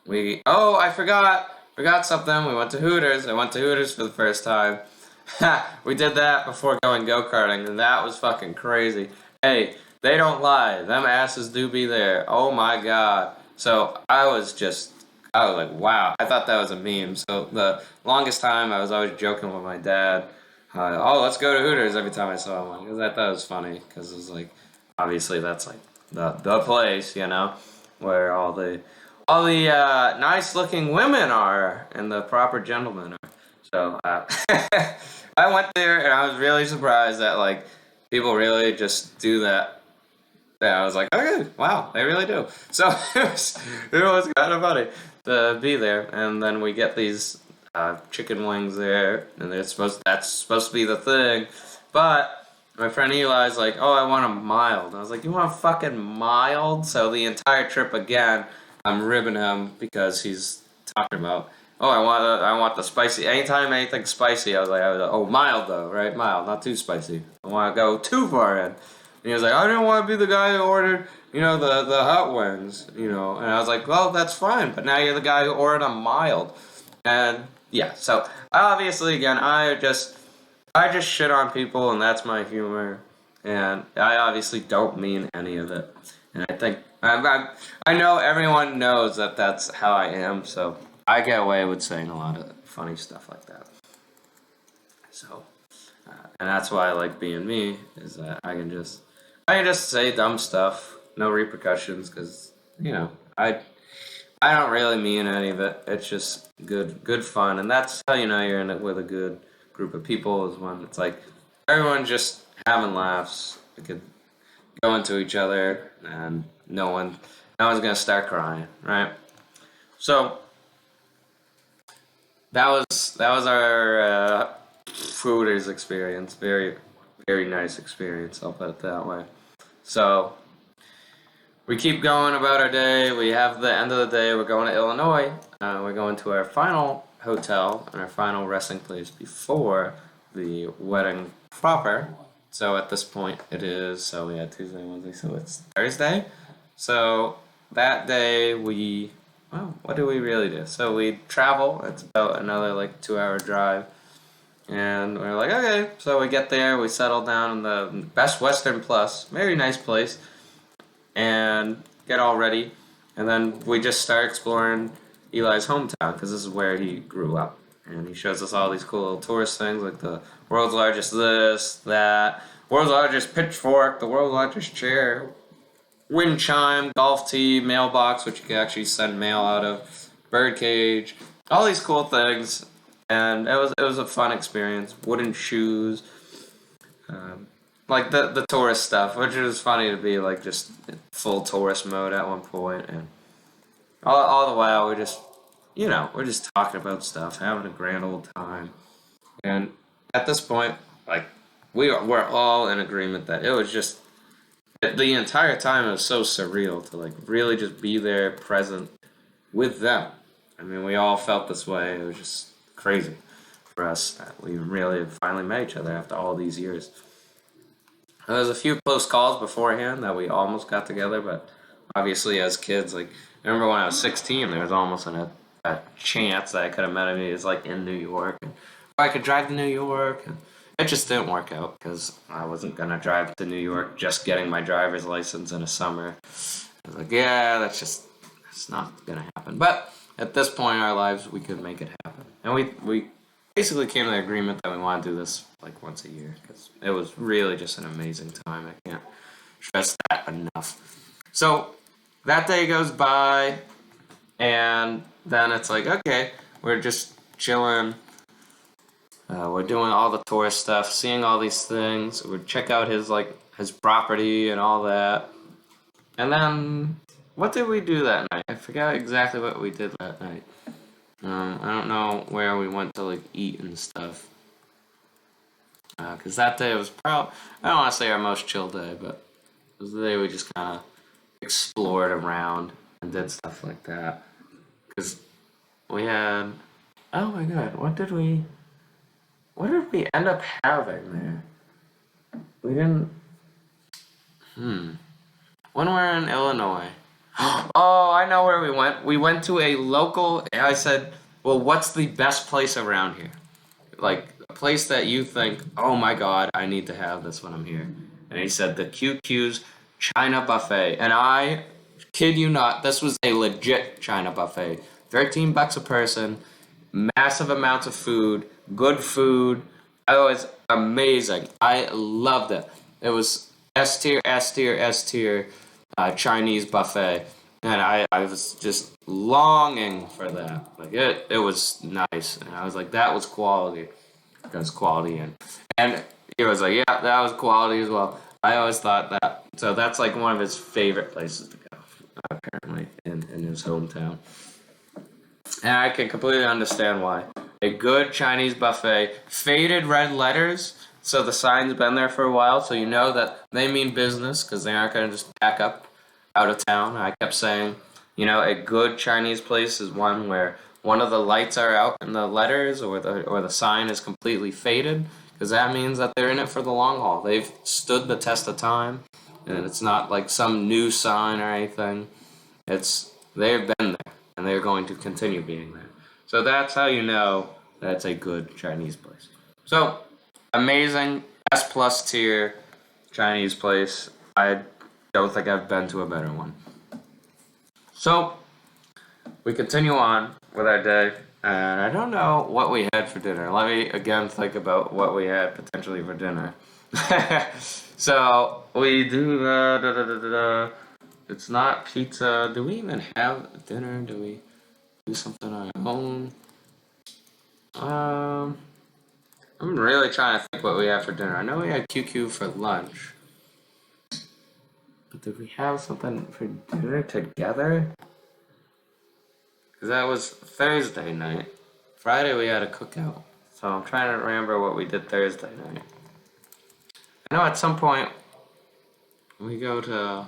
I forgot something. We went to Hooters. I went to Hooters for the first time. We did that before going go-karting, and that was fucking crazy. Hey, they don't lie. Them asses do be there. Oh my god. So I was like, wow. I thought that was a meme. So the longest time I was always joking with my dad. Let's go to Hooters every time I saw one. Because I thought it was funny. Because it was like, obviously that's like the place, where all the nice looking women are and the proper gentlemen are. So I went there and I was really surprised that like people really just do that. Yeah, I was like, okay, wow, they really do. So it was kind of funny to be there. And then we get these chicken wings there, and that's supposed to be the thing. But my friend Eli's like, oh, I want them mild. I was like, you want fucking mild? So the entire trip again, I'm ribbing him because he's talking about, oh, I want the spicy. Anytime anything spicy, I was like, oh, mild though, right? Mild, not too spicy. I want to go too far in. And he was like, I didn't want to be the guy who ordered, the hot wings, And I was like, well, that's fine, but now you're the guy who ordered a mild. And yeah, so obviously, again, I just shit on people, and that's my humor. And I obviously don't mean any of it. And I think I know everyone knows that that's how I am, so I get away with saying a lot of funny stuff like that. So And that's why I like being me, is that I can just say dumb stuff, no repercussions, because you know I don't really mean any of it. It's just good fun, and that's how you know you're in it with a good group of people. Is when it's like everyone just having laughs. We could go into each other, and no one's gonna start crying, right? So that was our Hooters experience. Very nice experience. I'll put it that way. So we keep going about our day. We have the end of the day. We're going to Illinois. We're going to our final hotel and our final resting place before the wedding proper. So at this point, it is. So we had Tuesday, Wednesday. So it's Thursday. So that day we. Well, what do we really do? So we travel. It's about another like 2 hour drive. And we're like, okay. So we get there. We settle down in the Best Western Plus. Very nice place, and get all ready. And then we just start exploring Eli's hometown because this is where he grew up. And he shows us all these cool little tourist things like the world's largest this, that, world's largest pitchfork, the world's largest chair, wind chime, golf tee, mailbox, which you can actually send mail out of, bird cage, all these cool things. And it was a fun experience. Wooden shoes, um, like the tourist stuff, which was funny to be like just full tourist mode at one point, and all the while we're just we're just talking about stuff, having a grand old time, and at this point, like we're all in agreement that it was just the entire time it was so surreal to like really just be there, present with them. I mean, we all felt this way. It was just crazy for us that we really finally met each other after all these years. There was a few close calls beforehand that we almost got together, but obviously as kids, like I remember when I was 16, there was almost a chance that I could have met him. He was like in New York, and I could drive to New York, and it just didn't work out because I wasn't gonna drive to New York just getting my driver's license in a summer. I was like, yeah, that's not gonna happen. But at this point in our lives, we could make it happen, and we basically came to the agreement that we want to do this like once a year because it was really just an amazing time. I can't stress that enough. So that day goes by, and then it's like, okay, we're just chilling. We're doing all the tourist stuff, seeing all these things. We check out his property and all that. And then, what did we do that night? I forgot exactly what we did that night. I don't know where we went to like eat and stuff. Because that day was probably, I don't want to say our most chill day, but it was the day we just kind of explored around and did stuff like that. Because we had, oh my god, what did we end up having there? We didn't, when we were in Illinois. Oh, I know where we went. We went to a local, I said, well, what's the best place around here? Like, a place that you think, oh my god, I need to have this when I'm here. And he said, the QQ's China Buffet. And I kid you not, this was a legit China buffet. $13 a person, massive amounts of food, good food. It was amazing. I loved it. It was S tier, S tier, S tier Chinese buffet. And I was just longing for that. Like it was nice. And I was like, that was quality. That's quality and he was like, yeah, that was quality as well. I always thought that. So that's like one of his favorite places to go, apparently, in his hometown. And I can completely understand why. A good Chinese buffet, faded red letters, so the sign's been there for a while, so you know that they mean business because they aren't going to just pack up out of town. I kept saying, a good Chinese place is one where one of the lights are out in the letters or the sign is completely faded because that means that they're in it for the long haul. They've stood the test of time, and it's not like some new sign or anything. They've been there and they're going to continue being there. So that's how you know that's a good Chinese place. So amazing S plus tier Chinese place. I don't think I've been to a better one. So we continue on with our day, And I don't know what we had for dinner. Let me again think about what we had potentially for dinner. So we do it's not pizza. Do we even have dinner? Do we do something on our own? Um, I'm really trying to think what we had for dinner. I know we had QQ for lunch, but did we have something for dinner together? Because that was Thursday night. Friday we had a cookout. So I'm trying to remember what we did Thursday night. I know at some point we go to.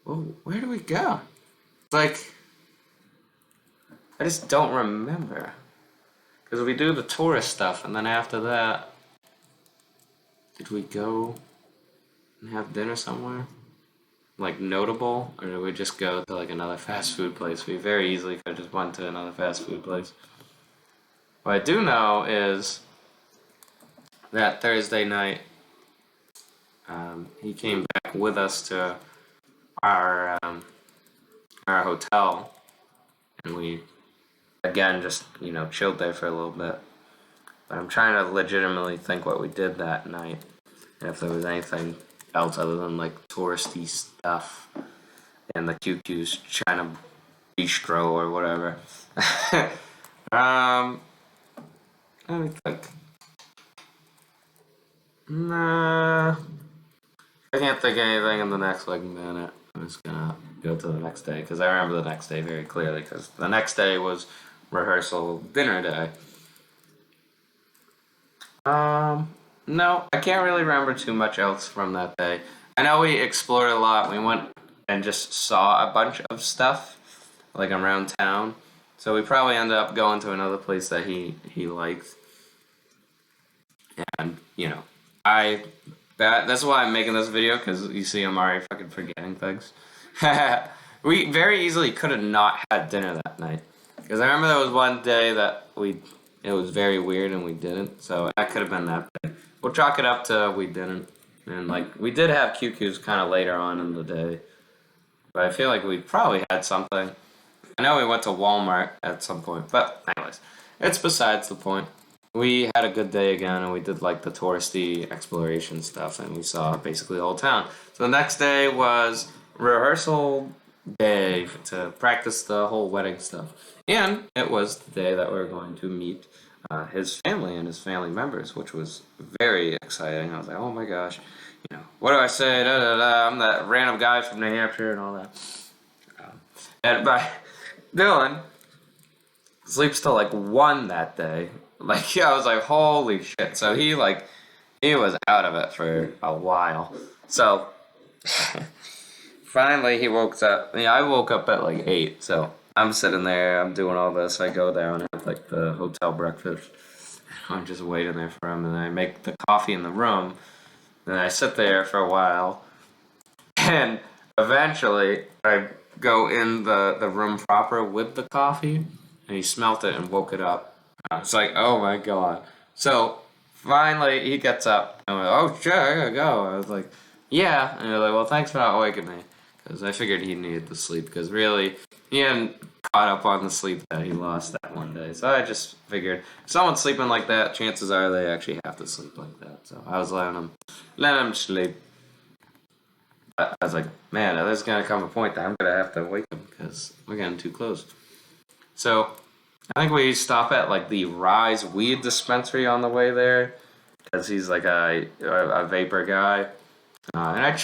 Well, where do we go? Like, I just don't remember. Because we do the tourist stuff, and then after that, did we go and have dinner somewhere? Like, notable? Or did we just go to, like, another fast food place? We very easily could have just went to another fast food place. What I do know is that Thursday night, he came back with us to our, our hotel, and we, again, just, chilled there for a little bit. But I'm trying to legitimately think what we did that night. And if there was anything else other than like touristy stuff and the QQ's China bistro or whatever. Let me think. Nah, I can't think of anything in the next like minute. I'm just gonna go to the next day because I remember the next day very clearly because the next day was rehearsal dinner day. No, I can't really remember too much else from that day. I know we explored a lot. We went and just saw a bunch of stuff, like around town. So we probably ended up going to another place that he liked. And I that's why I'm making this video because you see I'm already fucking forgetting things. We very easily could have not had dinner that night because I remember there was one day that it was very weird and we didn't. So that could have been that day. We'll chalk it up to we didn't. And like we did have QQs kind of later on in the day, but I feel like we probably had something. I know we went to Walmart at some point, but anyways, it's besides the point. We had a good day again, and we did like the touristy exploration stuff, and we saw basically the whole town. So the next day was rehearsal day to practice the whole wedding stuff, and it was the day that we were going to meet his family and his family members, which was very exciting. I was like, oh my gosh, what do I say? Da, da, da. I'm that random guy from New Hampshire and all that. And by Dylan sleeps till like 1 that day. Like, yeah, I was like, holy shit. So he was out of it for a while. So finally he woke up. Yeah, I woke up at like 8. So I'm sitting there, I'm doing all this. I go down and have like the hotel breakfast. I'm just waiting there for him, and I make the coffee in the room. And I sit there for a while. And eventually I go in the room proper with the coffee, and he smelt it and woke it up. I was like, oh my god. So finally he gets up. I'm like, oh shit, I gotta go. I was like, yeah. And he was like, well, thanks for not waking me. Because I figured he needed the sleep. Because really, he hadn't caught up on the sleep that he lost that one day. So I just figured if someone's sleeping like that, chances are they actually have to sleep like that. So I was letting him sleep. But I was like, man, there's gonna come a point that I'm gonna have to wake him because we're getting too close. So I think we stop at like the Rise Weed Dispensary on the way there because he's like a vapor guy. And I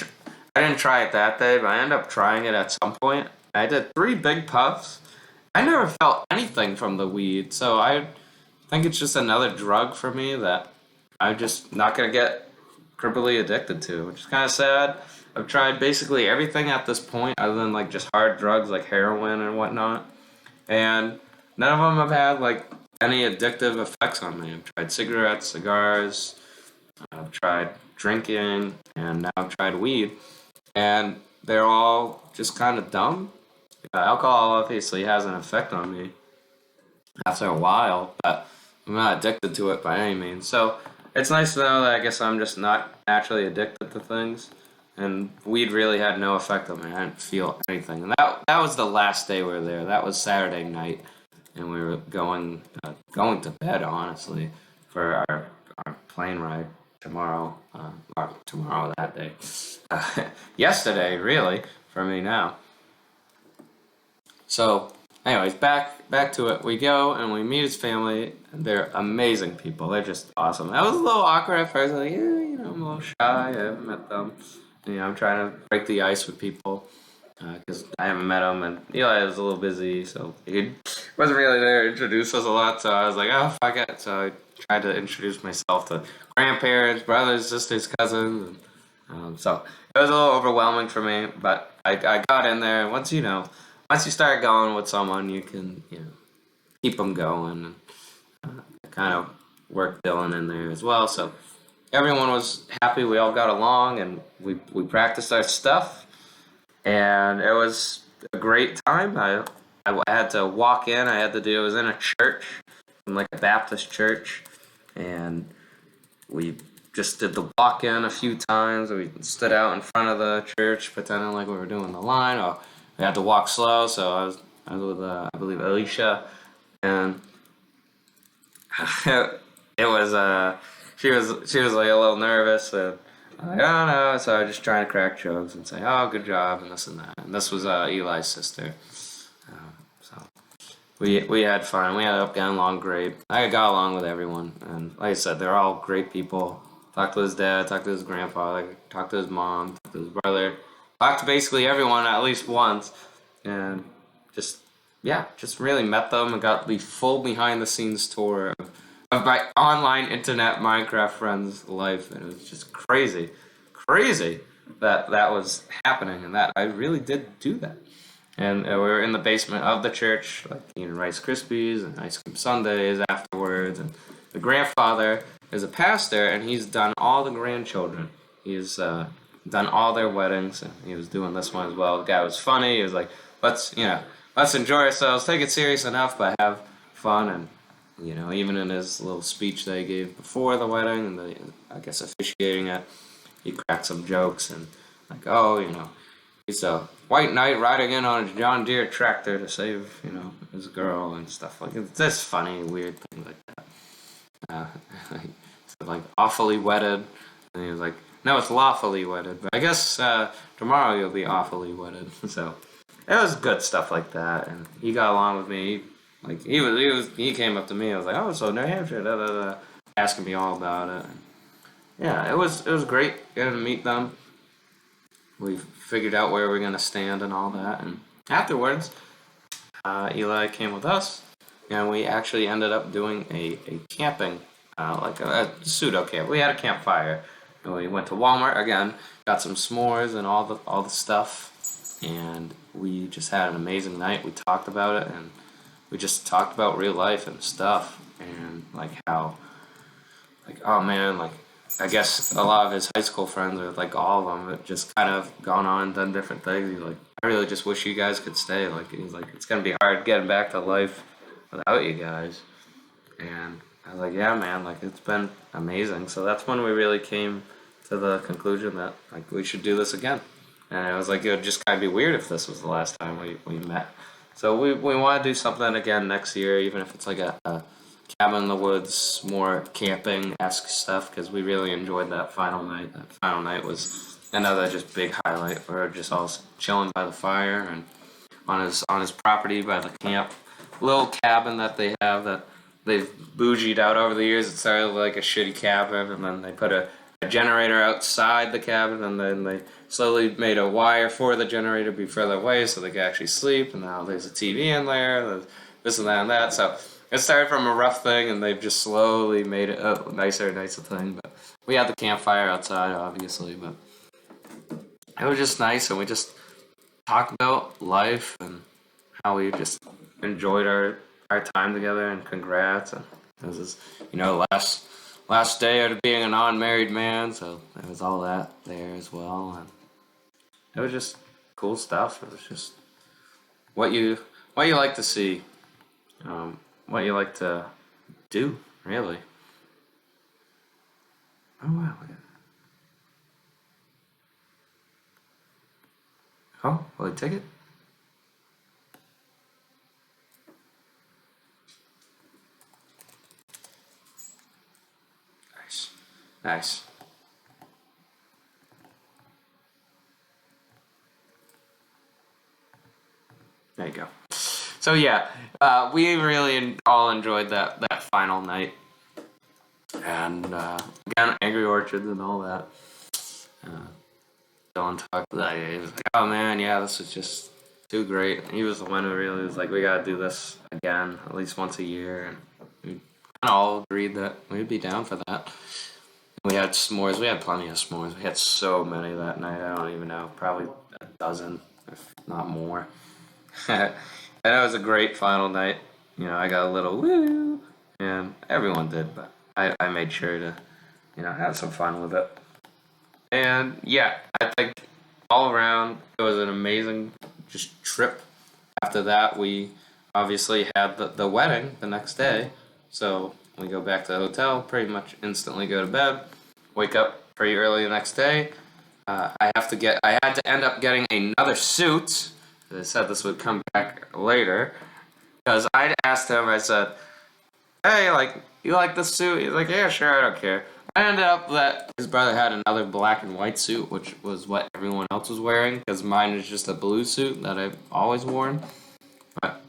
didn't try it that day, but I ended up trying it at some point. I did 3 big puffs. I never felt anything from the weed, so I think it's just another drug for me that I'm just not gonna get cripply addicted to, which is kind of sad. I've tried basically everything at this point other than like just hard drugs like heroin and whatnot. And none of them have had like any addictive effects on me. I've tried cigarettes, cigars, I've tried drinking, and now I've tried weed. And they're all just kind of dumb. Alcohol obviously has an effect on me after a while, but I'm not addicted to it by any means. So it's nice to know that I guess I'm just not naturally addicted to things. And weed really had no effect on me. I didn't feel anything. And that was the last day we were there. That was Saturday night. and we were going to bed, honestly, for our plane ride tomorrow, or tomorrow that day. Yesterday, really, for me now. So, anyways, back to it. We go and we meet his family. They're amazing people. They're just awesome. I was a little awkward at first. Like, yeah, I'm a little shy. I haven't met them. I'm trying to break the ice with people because I haven't met him, and Eli was a little busy, so he wasn't really there to introduce us a lot. So I was like, oh, fuck it. So I tried to introduce myself to grandparents, brothers, sisters, cousins. So it was a little overwhelming for me, but I got in there. And once you start going with someone, you can keep them going, and kind of work Dylan in there as well. So everyone was happy. We all got along, and we practiced our stuff, and it was a great time. I had to walk in. I had to do. It was in a church, in like a Baptist church, and we just did the walk in a few times. We stood out in front of the church, pretending like we were doing the line. Or we had to walk slow, so I was with I believe Alicia, and it was she was like a little nervous, and I don't know, so I was just trying to crack jokes and say, "Oh, good job," and this and that. And this was Eli's sister, so we had fun. We ended up getting along great. I got along with everyone, and like I said, they're all great people. Talked to his dad, talked to his grandfather, talked to his mom, talked to his brother, talked to basically everyone at least once, and just just really met them and got the full behind the scenes tour of my online internet Minecraft friends' life, and it was just crazy that that was happening, and that I really did do that. And we were in the basement of the church, like eating Rice Krispies and ice cream sundaes afterwards. And the grandfather is a pastor, and he's done all the grandchildren. He's done all their weddings, and he was doing this one as well. The guy was funny. He was like, let's enjoy ourselves, take it serious enough, but have fun. And even in his little speech that he gave before the wedding, and I guess officiating it, he cracked some jokes and like, oh, he's a white knight riding in on a John Deere tractor to save, his girl and stuff like it's just funny, weird things like that. Uh, like awfully wedded, and he was like, no, it's lawfully wedded, but I guess tomorrow you'll be awfully wedded. So it was good stuff like that, and he got along with me. Like he came up to me. I was like, oh, so New Hampshire, da da da, asking me all about it. And yeah, it was great getting to meet them. We figured out where we were gonna stand and all that, and afterwards, Eli came with us, and we actually ended up doing a camping, like a pseudo camp. We had a campfire, and we went to Walmart again, got some s'mores and all the stuff, and we just had an amazing night. We talked about it, and we just talked about real life and stuff, and like how, like, oh man, like I guess a lot of his high school friends, or like all of them, have just kind of gone on and done different things. He's like, I really just wish you guys could stay. Like he's like, it's gonna be hard getting back to life without you guys. And I was like, yeah, man, like it's been amazing. So that's when we really came to the conclusion that like we should do this again. And I was like, it would just kind of be weird if this was the last time we met. So we want to do something again next year, even if it's like a cabin in the woods, more camping-esque stuff, because we really enjoyed that final night. That final night was another just big highlight. We were just all chilling by the fire and on his property by the camp, little cabin that they have that they've bougied out over the years. It started like a shitty cabin, and then they put a generator outside the cabin, and then they slowly made a wire for the generator to be further away so they could actually sleep. And now there's a TV in there, there's this and that and that. So it started from a rough thing, and they've just slowly made it a nicer and nicer thing. But we had the campfire outside, obviously, but it was just nice, and we just talked about life and how we just enjoyed our time together, and congrats. And this is, last day of being a non-married man, so there was all that there as well, and it was just cool stuff. It was just what you like to see, what you like to do, really. Oh wow! Oh, will he take it? Nice. There you go. So yeah, we really all enjoyed that final night, and again, Angry Orchards and all that. Uh, Dylan talked about it. He was like, "Oh man, yeah, this was just too great." And he was the one who really was like, "We gotta do this again, at least once a year." And we kind of all agreed that we'd be down for that. We had s'mores. We had plenty of s'mores. We had so many that night. I don't even know, probably a dozen, if not more. And it was a great final night. I got a little woo, and everyone did, but I made sure to, have some fun with it. And yeah, I think all around it was an amazing just trip. After that, we obviously had the wedding the next day, so we go back to the hotel, pretty much instantly go to bed, wake up pretty early the next day. I had to end up getting another suit. I said this would come back later because I asked him. I said, "Hey, like, you like this suit?" He's like, "Yeah, sure, I don't care." I ended up that his brother had another black and white suit, which was what everyone else was wearing, because mine is just a blue suit that I've always worn. But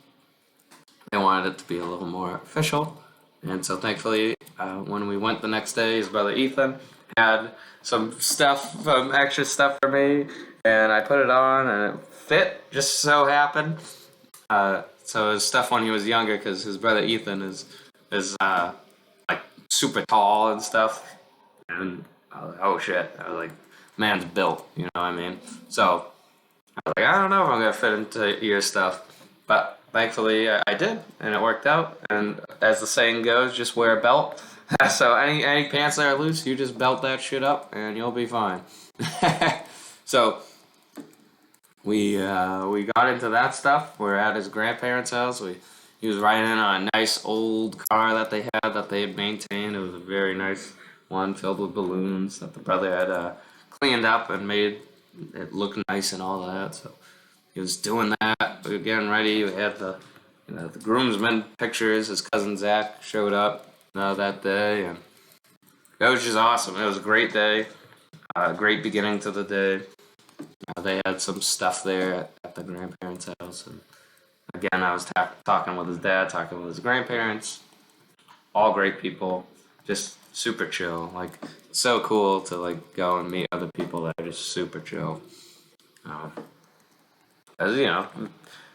they wanted it to be a little more official, and so thankfully, when we went the next day, his brother Ethan had some extra stuff for me, and I put it on, and it fit. Just so happened. So it was stuff when he was younger, because his brother Ethan is like super tall and stuff, and I was like, oh shit, I was like, man's built, you know what I mean? So I was like, I don't know if I'm gonna fit into your stuff, but thankfully I did, and it worked out. And as the saying goes, just wear a belt. So any pants that are loose, you just belt that shit up, and you'll be fine. So we got into that stuff. We're at his grandparents' house. He was riding in on a nice old car that they had maintained. It was a very nice one filled with balloons that the brother had cleaned up and made it look nice and all that. So he was doing that. We were getting ready. We had the groomsmen pictures. His cousin Zach showed up that day, and it was just awesome. It was a great day. Great beginning to the day. They had some stuff there at the grandparents' house, and again, I was talking with his dad, talking with his grandparents. All great people, just super chill. Like, so cool to like go and meet other people that are just super chill. Um, as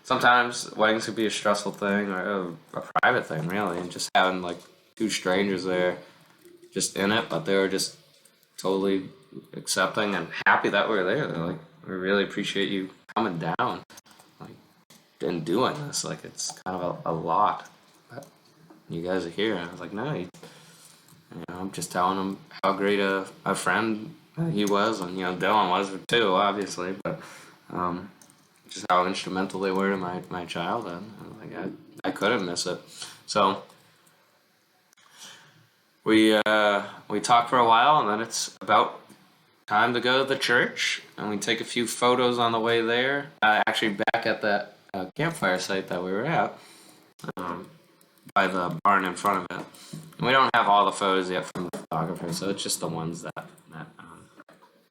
sometimes weddings could be a stressful thing or a private thing, really, and just having like two strangers there, just in it, but they were just totally accepting and happy that we were there. They're like, we really appreciate you coming down, like, and doing this. Like, it's kind of a lot, but you guys are here. And I was like, no, I'm just telling them how great a friend he was, and Dylan was too, obviously, but just how instrumental they were to my childhood. Like, I couldn't miss it. So we talked for a while, and then it's about time to go to the church, and we take a few photos on the way there. Actually, back at that campfire site that we were at, um, by the barn in front of it. And we don't have all the photos yet from the photographer, so it's just the ones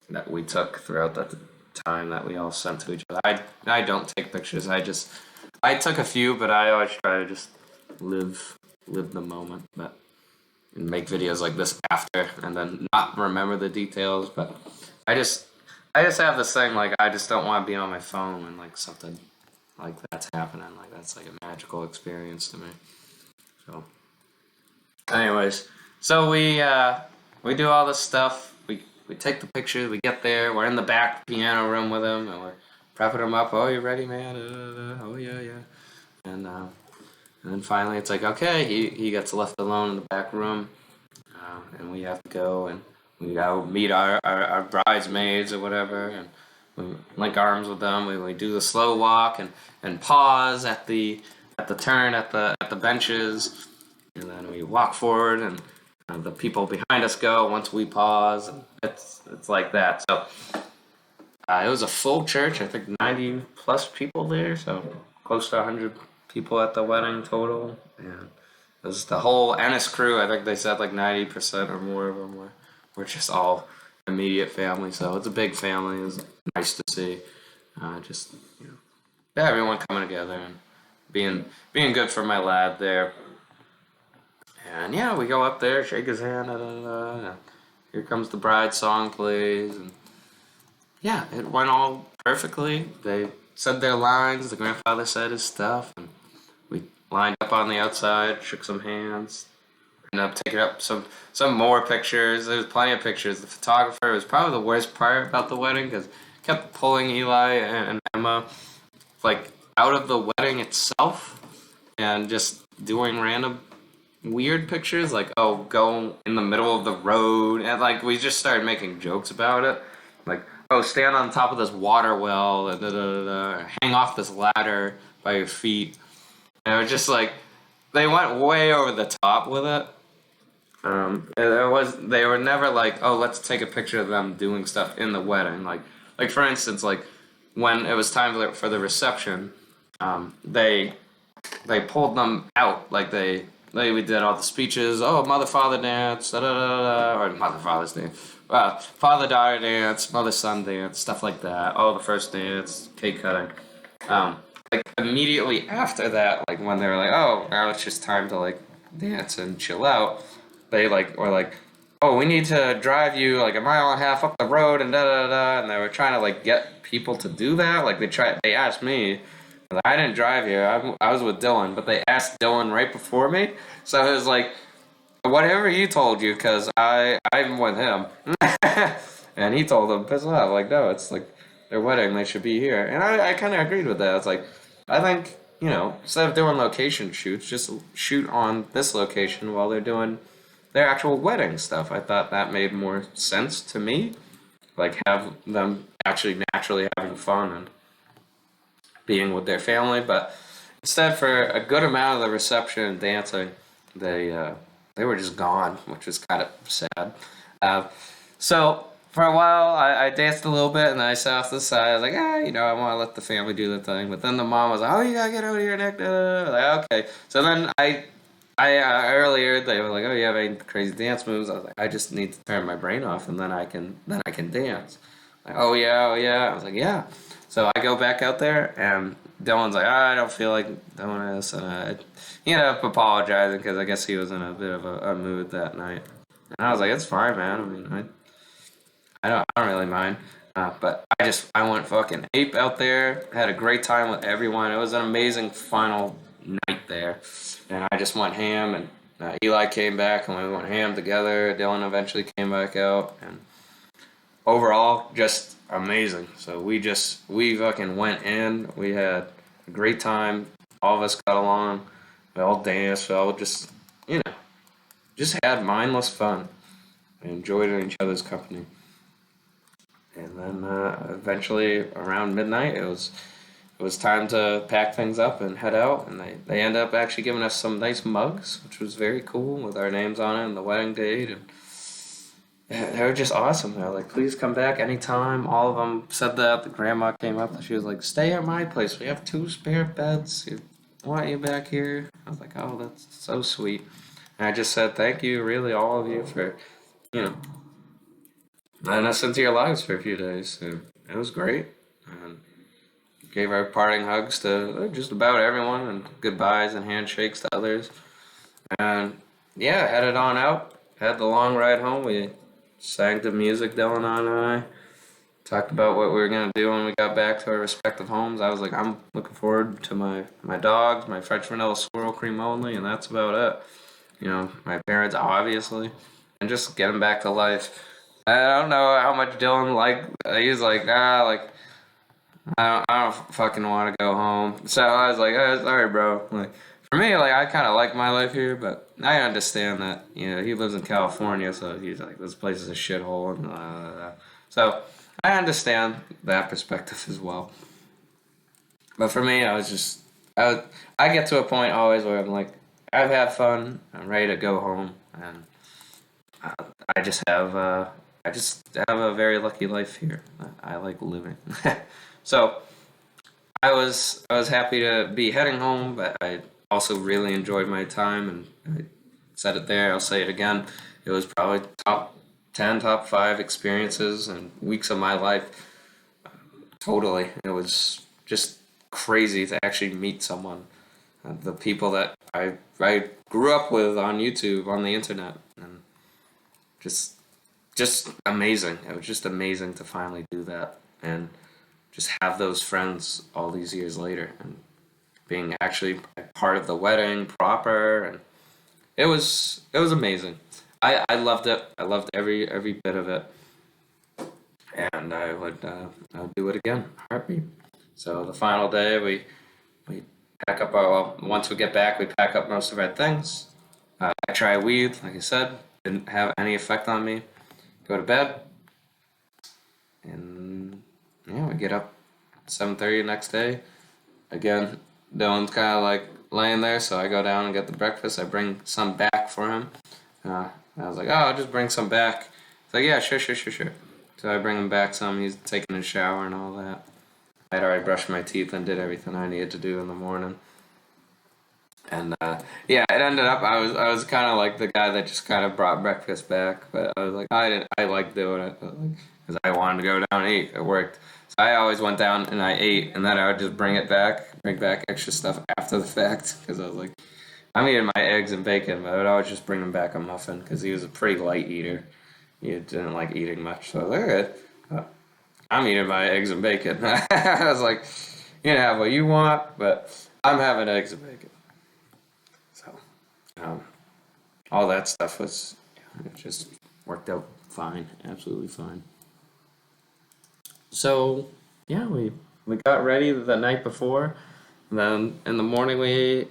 that we took throughout the time that we all sent to each other. I don't take pictures. I took a few, but I always try to just live the moment, but and make videos like this after, and then not remember the details. But I just have this thing, like, I just don't want to be on my phone when like something like that's happening. Like, that's like a magical experience to me. So, anyways, so we do all this stuff. We take the pictures. We get there. We're in the back piano room with him, and we're prepping him up. Oh, you ready, man? Oh, yeah, yeah. And then finally, it's like, okay, he gets left alone in the back room, and we have to go, and we go meet our bridesmaids or whatever, and we link arms with them. We do the slow walk and pause at the turn at the benches, and then we walk forward, and the people behind us go once we pause. And it's like that. So it was a full church. I think 90 plus people there, so close to 100 people at the wedding total. And it was the whole Ennis crew. I think they said like 90% or more of them we're just all immediate family. So it's a big family. It was nice to see. Just yeah, everyone coming together and being good for my lad there. And yeah, we go up there, shake his hand, and here comes the bride song plays, and yeah, it went all perfectly. They said their lines, the grandfather said his stuff, and we lined up on the outside, shook some hands, ended up taking up some more pictures. There was plenty of pictures. The photographer was probably the worst part about the wedding because kept pulling Eli and Emma like out of the wedding itself and just doing random weird pictures like go in the middle of the road and like we just started making jokes about it like stand on top of this water well hang off this ladder by your feet and it was just like they went way over the top with it. They were never like, oh, let's take a picture of them doing stuff in the wedding. Like for instance, like when it was time for the reception, they pulled them out. Like we did all the speeches. Oh, mother father dance, da da da da, or mother father's dance. Father daughter dance, mother son dance, stuff like that. Oh, the first dance, cake cutting. Um, like immediately after that, like when they were like, oh, now it's just time to like dance and chill out. They like were like, oh, we need to drive you like a mile and a half up the road and da da da, and they were trying to like get people to do that. Like they asked me. I didn't drive here. I was with Dylan, but they asked Dylan right before me, so it was like, whatever he told you, because I'm with him, and he told them piss off. Like no, it's like their wedding. They should be here, and I kind of agreed with that. It's like I think instead of doing location shoots, just shoot on this location while they're doing their actual wedding stuff. I thought that made more sense to me. Like have them actually naturally having fun and being with their family, but instead, for a good amount of the reception and dancing, they were just gone, which was kind of sad. Uh, so for a while, I danced a little bit, and then I sat off to the side. I was like, I want to let the family do the thing. But then the mom was like, oh, you gotta get out of your neck. Like, okay. So then earlier they were like, oh, you have any crazy dance moves? I was like, I just need to turn my brain off, and then I can dance. Like, oh yeah, oh yeah. I was like, yeah. So I go back out there, and Dylan's like, I don't feel like doing this, and I ended up apologizing because I guess he was in a bit of a mood that night. And I was like, it's fine, man. I mean, I don't really mind. But I went fucking ape out there, had a great time with everyone. It was an amazing final night there, and I just went ham, and Eli came back, and we went ham together. Dylan eventually came back out, and overall, just amazing. So we fucking went in. We had a great time. All of us got along. We all danced. We all just had mindless fun. We enjoyed each other's company. And then eventually around midnight, it was time to pack things up and head out. And they ended up actually giving us some nice mugs, which was very cool with our names on it and the wedding date. And yeah, they were just awesome. They were like, please come back anytime. All of them said that. The grandma came up and she was like, stay at my place. We have 2 spare beds. I want you back here. I was like, oh, that's so sweet. And I just said, thank you, really, all of you, for, you know, letting us into your lives for a few days. It was great. And gave our parting hugs to just about everyone and goodbyes and handshakes to others. And yeah, headed on out. Had the long ride home. We sang to music, Dylan and I. Talked about what we were going to do when we got back to our respective homes. I was like, I'm looking forward to my dogs, my French vanilla swirl cream only, and that's about it. My parents, obviously, and just getting back to life. I don't know how much Dylan he's like, I don't fucking want to go home. So I was like, oh, sorry, bro. Like, for me, like, I kind of like my life here, but I understand that, he lives in California, so he's like, this place is a shithole. And so I understand that perspective as well. But for me, I get to a point always where I'm like, I've had fun, I'm ready to go home, and I, I just have a very lucky life here. I like living. So I was happy to be heading home, but I also really enjoyed my time, and I said it there. I'll say it again. It was probably top 10 top 5 experiences and weeks of my life. Totally. It was just crazy to actually meet someone. The people that I grew up with on YouTube, on the internet, and just just amazing. It was just amazing to finally do that and just have those friends all these years later and being actually a part of the wedding proper, and it was amazing. I loved it. I loved every bit of it, and I would do it again, heartbeat. So the final day, we pack up our well, once we get back, we pack up most of our things. I try weed, like I said, didn't have any effect on me. Go to bed, and yeah, we get up 7:30 the next day. Again, Dylan's kind of like laying there, so I go down and get the breakfast. I bring some back for him. I was like, oh, I'll just bring some back. He's like, yeah, sure. So I bring him back some. He's taking a shower and all that. I'd already brushed my teeth and did everything I needed to do in the morning. And yeah, it ended up I was kind of like the guy that just kind of brought breakfast back, but I was like I like doing it because I wanted to go down and eat. It worked. So I always went down and I ate, and then I would just bring back extra stuff after the fact because I was like, I'm eating my eggs and bacon, but I would always just bring him back a muffin because he was a pretty light eater. He didn't like eating much, so I was like, good. I'm eating my eggs and bacon. I was like, you can have what you want, but I'm having eggs and bacon. So, um, all that stuff was it just worked out fine, absolutely fine. So, yeah, we got ready the night before, and then in the morning we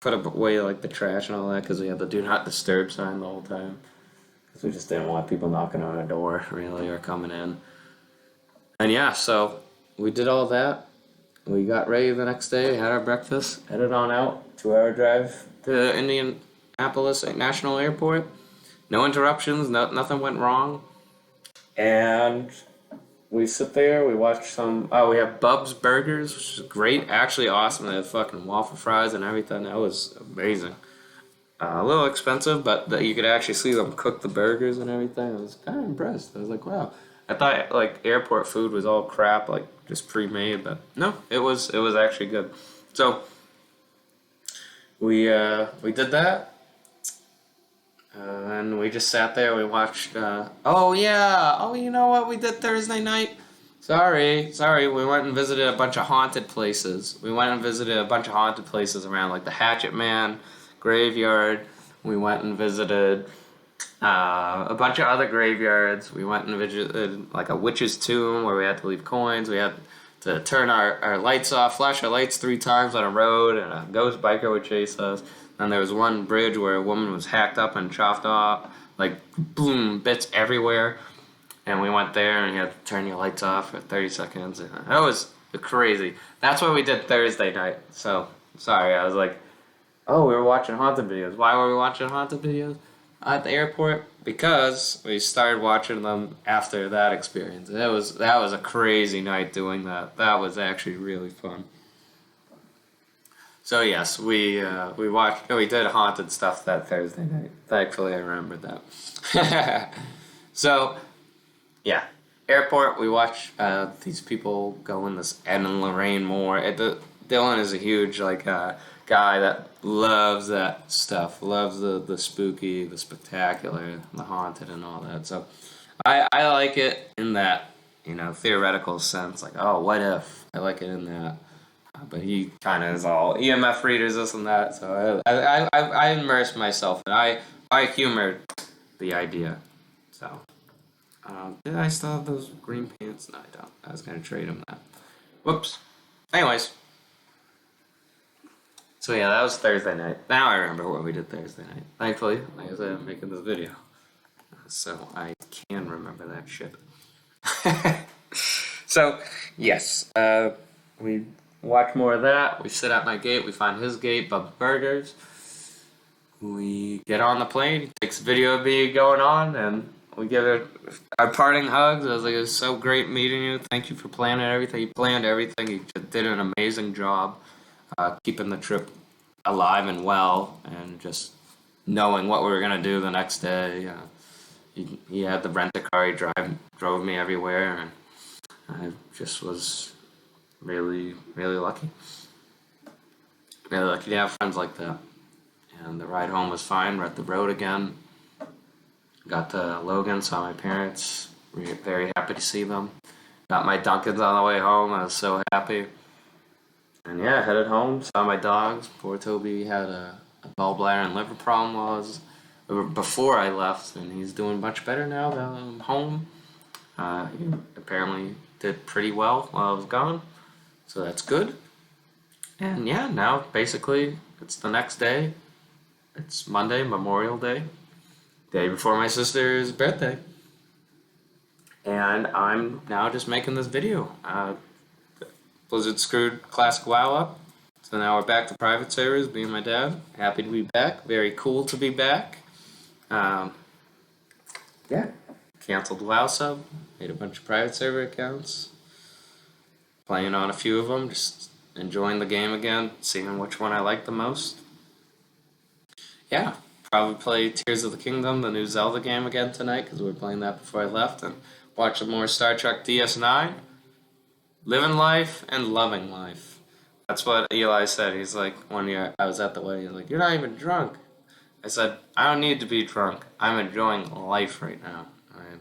put away like the trash and all that because we had the do not disturb sign the whole time because we just didn't want people knocking on our door really or coming in. And yeah, so we did all that. We got ready the next day, had our breakfast, headed on out, 2 hour drive to Indianapolis National Airport. No interruptions, nothing went wrong. And we sit there, we watch some. Oh, we have Bub's Burgers, which is great. Actually, awesome. They had fucking waffle fries and everything. That was amazing. A little expensive, but you could actually see them cook the burgers and everything. I was kind of impressed. I was like, wow. I thought like airport food was all crap, like just pre-made, but no, it was actually good. So we did that, and we just sat there. We watched. Oh yeah. Oh, you know what we did Thursday night? Sorry. We went and visited a bunch of haunted places. We went and visited a bunch of haunted places around like the Hatchet Man graveyard. We went and visited a bunch of other graveyards. We went and visited like a witch's tomb where we had to leave coins. We had to turn our lights off, flash our lights 3 times on a road, and a ghost biker would chase us. And there was one bridge where a woman was hacked up and chopped off, like boom, bits everywhere. And we went there and you had to turn your lights off for 30 seconds. And that was crazy. That's what we did Thursday night. So, sorry, I was like, oh, we were watching haunted videos. Why were we watching haunted videos at the airport? Because we started watching them after that experience. That was a crazy night doing that. That was actually really fun. So yes, we did haunted stuff that Thursday night. Thankfully, I remembered that. So yeah, airport. We watch these people go in this Ed and Lorraine Moore. Dylan is a huge guy that loves that stuff. Loves the spooky, the spectacular, the haunted, and all that. So I like it in that theoretical sense. Like, oh, what if? I like it in that. But he kind of is all EMF readers, this and that. So I immersed myself and I humored the idea. So did I still have those green pants? No, I don't. I was gonna trade him that. Whoops. Anyways, so yeah, that was Thursday night. Now I remember what we did Thursday night. Thankfully, like I said, I'm making this video, so I can remember that shit. So yes, we watch more of that. We sit at my gate. We find his gate, Bub's Burgers. We get on the plane. He takes a video of me going on, and we give it our parting hugs. I was like, it was so great meeting you. Thank you for planning everything. He planned everything. He just did an amazing job keeping the trip alive and well, and just knowing what we were gonna do the next day. he had the rent a car. He drove me everywhere, and I just was really really lucky. Really lucky to have friends like that. And the ride home was fine. We're at the road again. Got to Logan, saw my parents. Very happy to see them. Got my Dunkins on the way home. I was so happy. And yeah, headed home. Saw my dogs. Poor Toby had a gallbladder and liver problem before I left, and he's doing much better now that I'm home. He apparently did pretty well while I was gone, so that's good. And yeah, now basically it's the next day. It's Monday, Memorial Day, day before my sister's birthday. And I'm now just making this video. Blizzard screwed Classic WoW up, so now we're back to private servers, me and my dad. Happy to be back. Very cool to be back. Um, yeah. Canceled WoW sub, made a bunch of private server accounts, playing on a few of them, just enjoying the game again, seeing which one I like the most. Yeah, probably play Tears of the Kingdom, the new Zelda game again tonight, because we were playing that before I left, and watch some more Star Trek DS9. Living life and loving life. That's what Eli said. He's like, one year I was at the wedding, he's like, you're not even drunk. I said, I don't need to be drunk. I'm enjoying life right now. I'm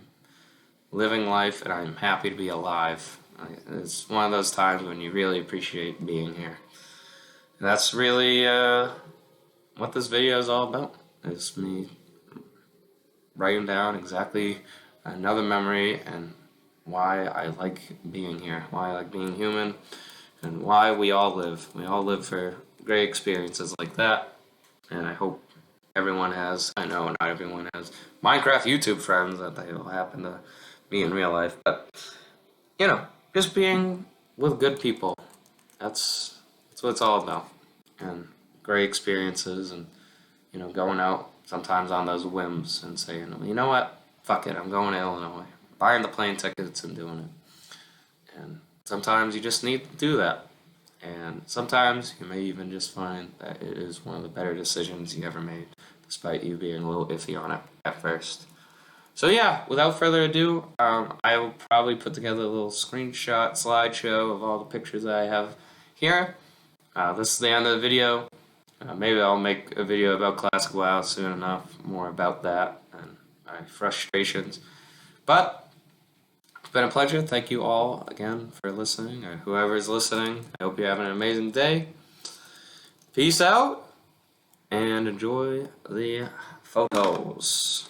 living life and I'm happy to be alive. It's one of those times when you really appreciate being here. And that's really what this video is all about. It's me writing down exactly another memory and why I like being here, why I like being human, and why we all live. We all live for great experiences like that, and I hope everyone has, I know not everyone has Minecraft YouTube friends that they will happen to be in real life, but, you know, just being with good people, that's what it's all about, and great experiences, and, you know, going out sometimes on those whims and saying, you know what, fuck it, I'm going to Illinois. Buying the plane tickets and doing it. And sometimes you just need to do that. And sometimes you may even just find that it is one of the better decisions you ever made, despite you being a little iffy on it at first. So yeah, without further ado, I will probably put together a little screenshot slideshow of all the pictures that I have here. This is the end of the video. Maybe I'll make a video about Classic WoW soon enough, more about that and my frustrations. But it's been a pleasure. Thank you all again for listening, or whoever's listening. I hope you have an amazing day. Peace out, and enjoy the photos.